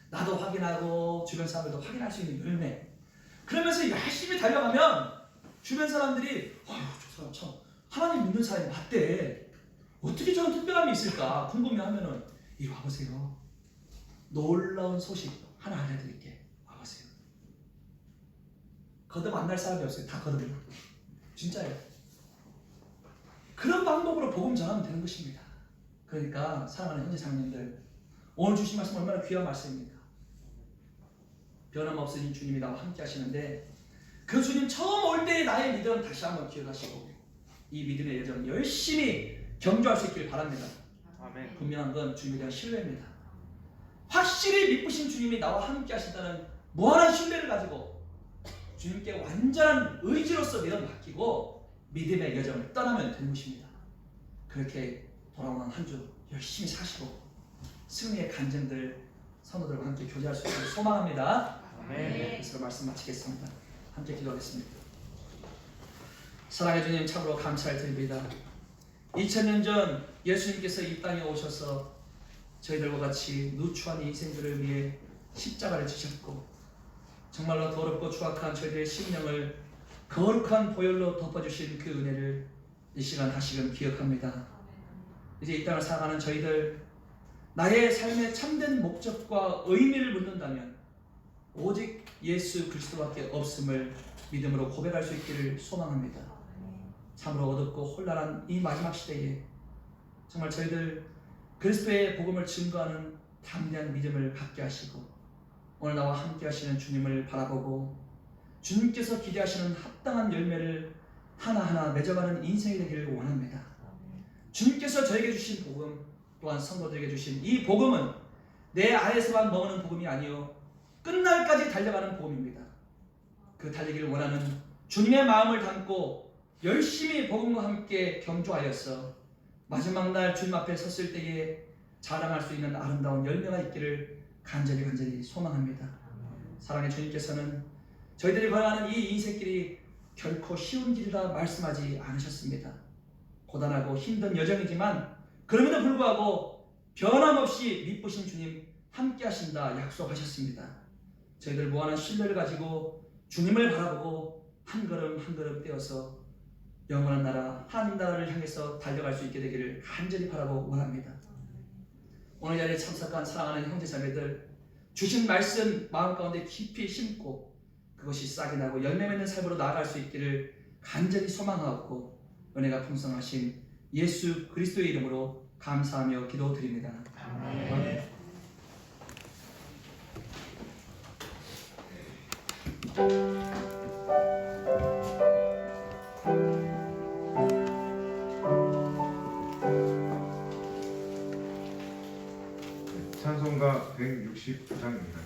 나도 확인하고 주변 사람들도 확인할 수 있는 열매. 그러면서 열심히 달려가면 주변 사람들이 저 사람 참 하나님 믿는 사람이 맞대. 어떻게 저런 특별함이 있을까 궁금해하면은 이리 와보세요. 놀라운 소식 하나 알려드릴게. 와보세요. 거듭 안 날 사람이 없어요. 다 거듭이요. 진짜예요. 그런 방법으로 복음 전하면 되는 것입니다. 그러니까 사랑하는 형제 자매님들, 오늘 주신 말씀 얼마나 귀한 말씀입니까? 변함없으신 주님이 나와 함께 하시는데 그 주님 처음 올 때의 나의 믿음 다시 한번 기억하시고 이 믿음의 여정 열심히 경주할 수 있길 바랍니다. 아멘. 분명한 건 주님에 대한 신뢰입니다. 확실히 믿으신 주님이 나와 함께 하신다는 무한한 신뢰를 가지고 주님께 완전한 의지로서 믿음 맡기고 믿음의 여정을 떠나면 되는 것입니다. 그렇게 돌아오는 한 주 열심히 사시고 승리의 간증들 성도들과 함께 교제할 수 있기를 소망합니다. 아멘. 그래서 말씀 마치겠습니다. 함께 기도하겠습니다. 사랑해 주님, 참으로 감사를 드립니다. 2000년 전 예수님께서 이 땅에 오셔서 저희들과 같이 누추한 인생들을 위해 십자가를 지셨고 정말로 더럽고 추악한 저희들의 심령을 거룩한 보혈로 덮어주신 그 은혜를 이 시간 다시금 기억합니다. 이제 이 땅을 살아가는 저희들, 나의 삶의 참된 목적과 의미를 묻는다면 오직 예수 그리스도밖에 없음을 믿음으로 고백할 수 있기를 소망합니다. 참으로 어둡고 혼란한 이 마지막 시대에 정말 저희들 그리스도의 복음을 증거하는 담대한 믿음을 갖게 하시고 오늘 나와 함께 하시는 주님을 바라보고 주님께서 기대하시는 합당한 열매를 하나하나 맺어가는 인생이 되기를 원합니다. 주님께서 저에게 주신 복음, 또한 성도들에게 주신 이 복음은 내 안에서만 머무는 복음이 아니요 끝날까지 달려가는 복음입니다. 그 달리기를 원하는 주님의 마음을 담고 열심히 복음과 함께 경주하여서 마지막 날 주님 앞에 섰을 때에 자랑할 수 있는 아름다운 열매가 있기를 간절히 소망합니다. 사랑의 주님께서는 저희들이 걸어가는 이 인생길이 결코 쉬운 길이라 말씀하지 않으셨습니다. 고단하고 힘든 여정이지만 그럼에도 불구하고 변함없이 미쁘신 주님 함께 하신다 약속하셨습니다. 저희들 무한한 신뢰를 가지고 주님을 바라보고 한 걸음 한 걸음 떼어서 영원한 나라 하나님 나라를 향해서 달려갈 수 있게 되기를 간절히 바라고 원합니다. 오늘 자리에 참석한 사랑하는 형제자매들, 주신 말씀 마음 가운데 깊이 심고 그것이 싹이 나고 열매 맺는 삶으로 나아갈 수 있기를 간절히 소망하고 은혜가 풍성하신 예수 그리스도의 이름으로 감사하며 기도드립니다. 아멘. 찬송가 169장입니다.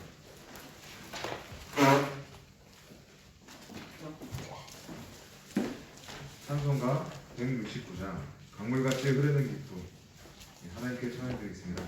찬송가 169장 강물같이 흐르는 기쁨 하나님께 찬양드리겠습니다.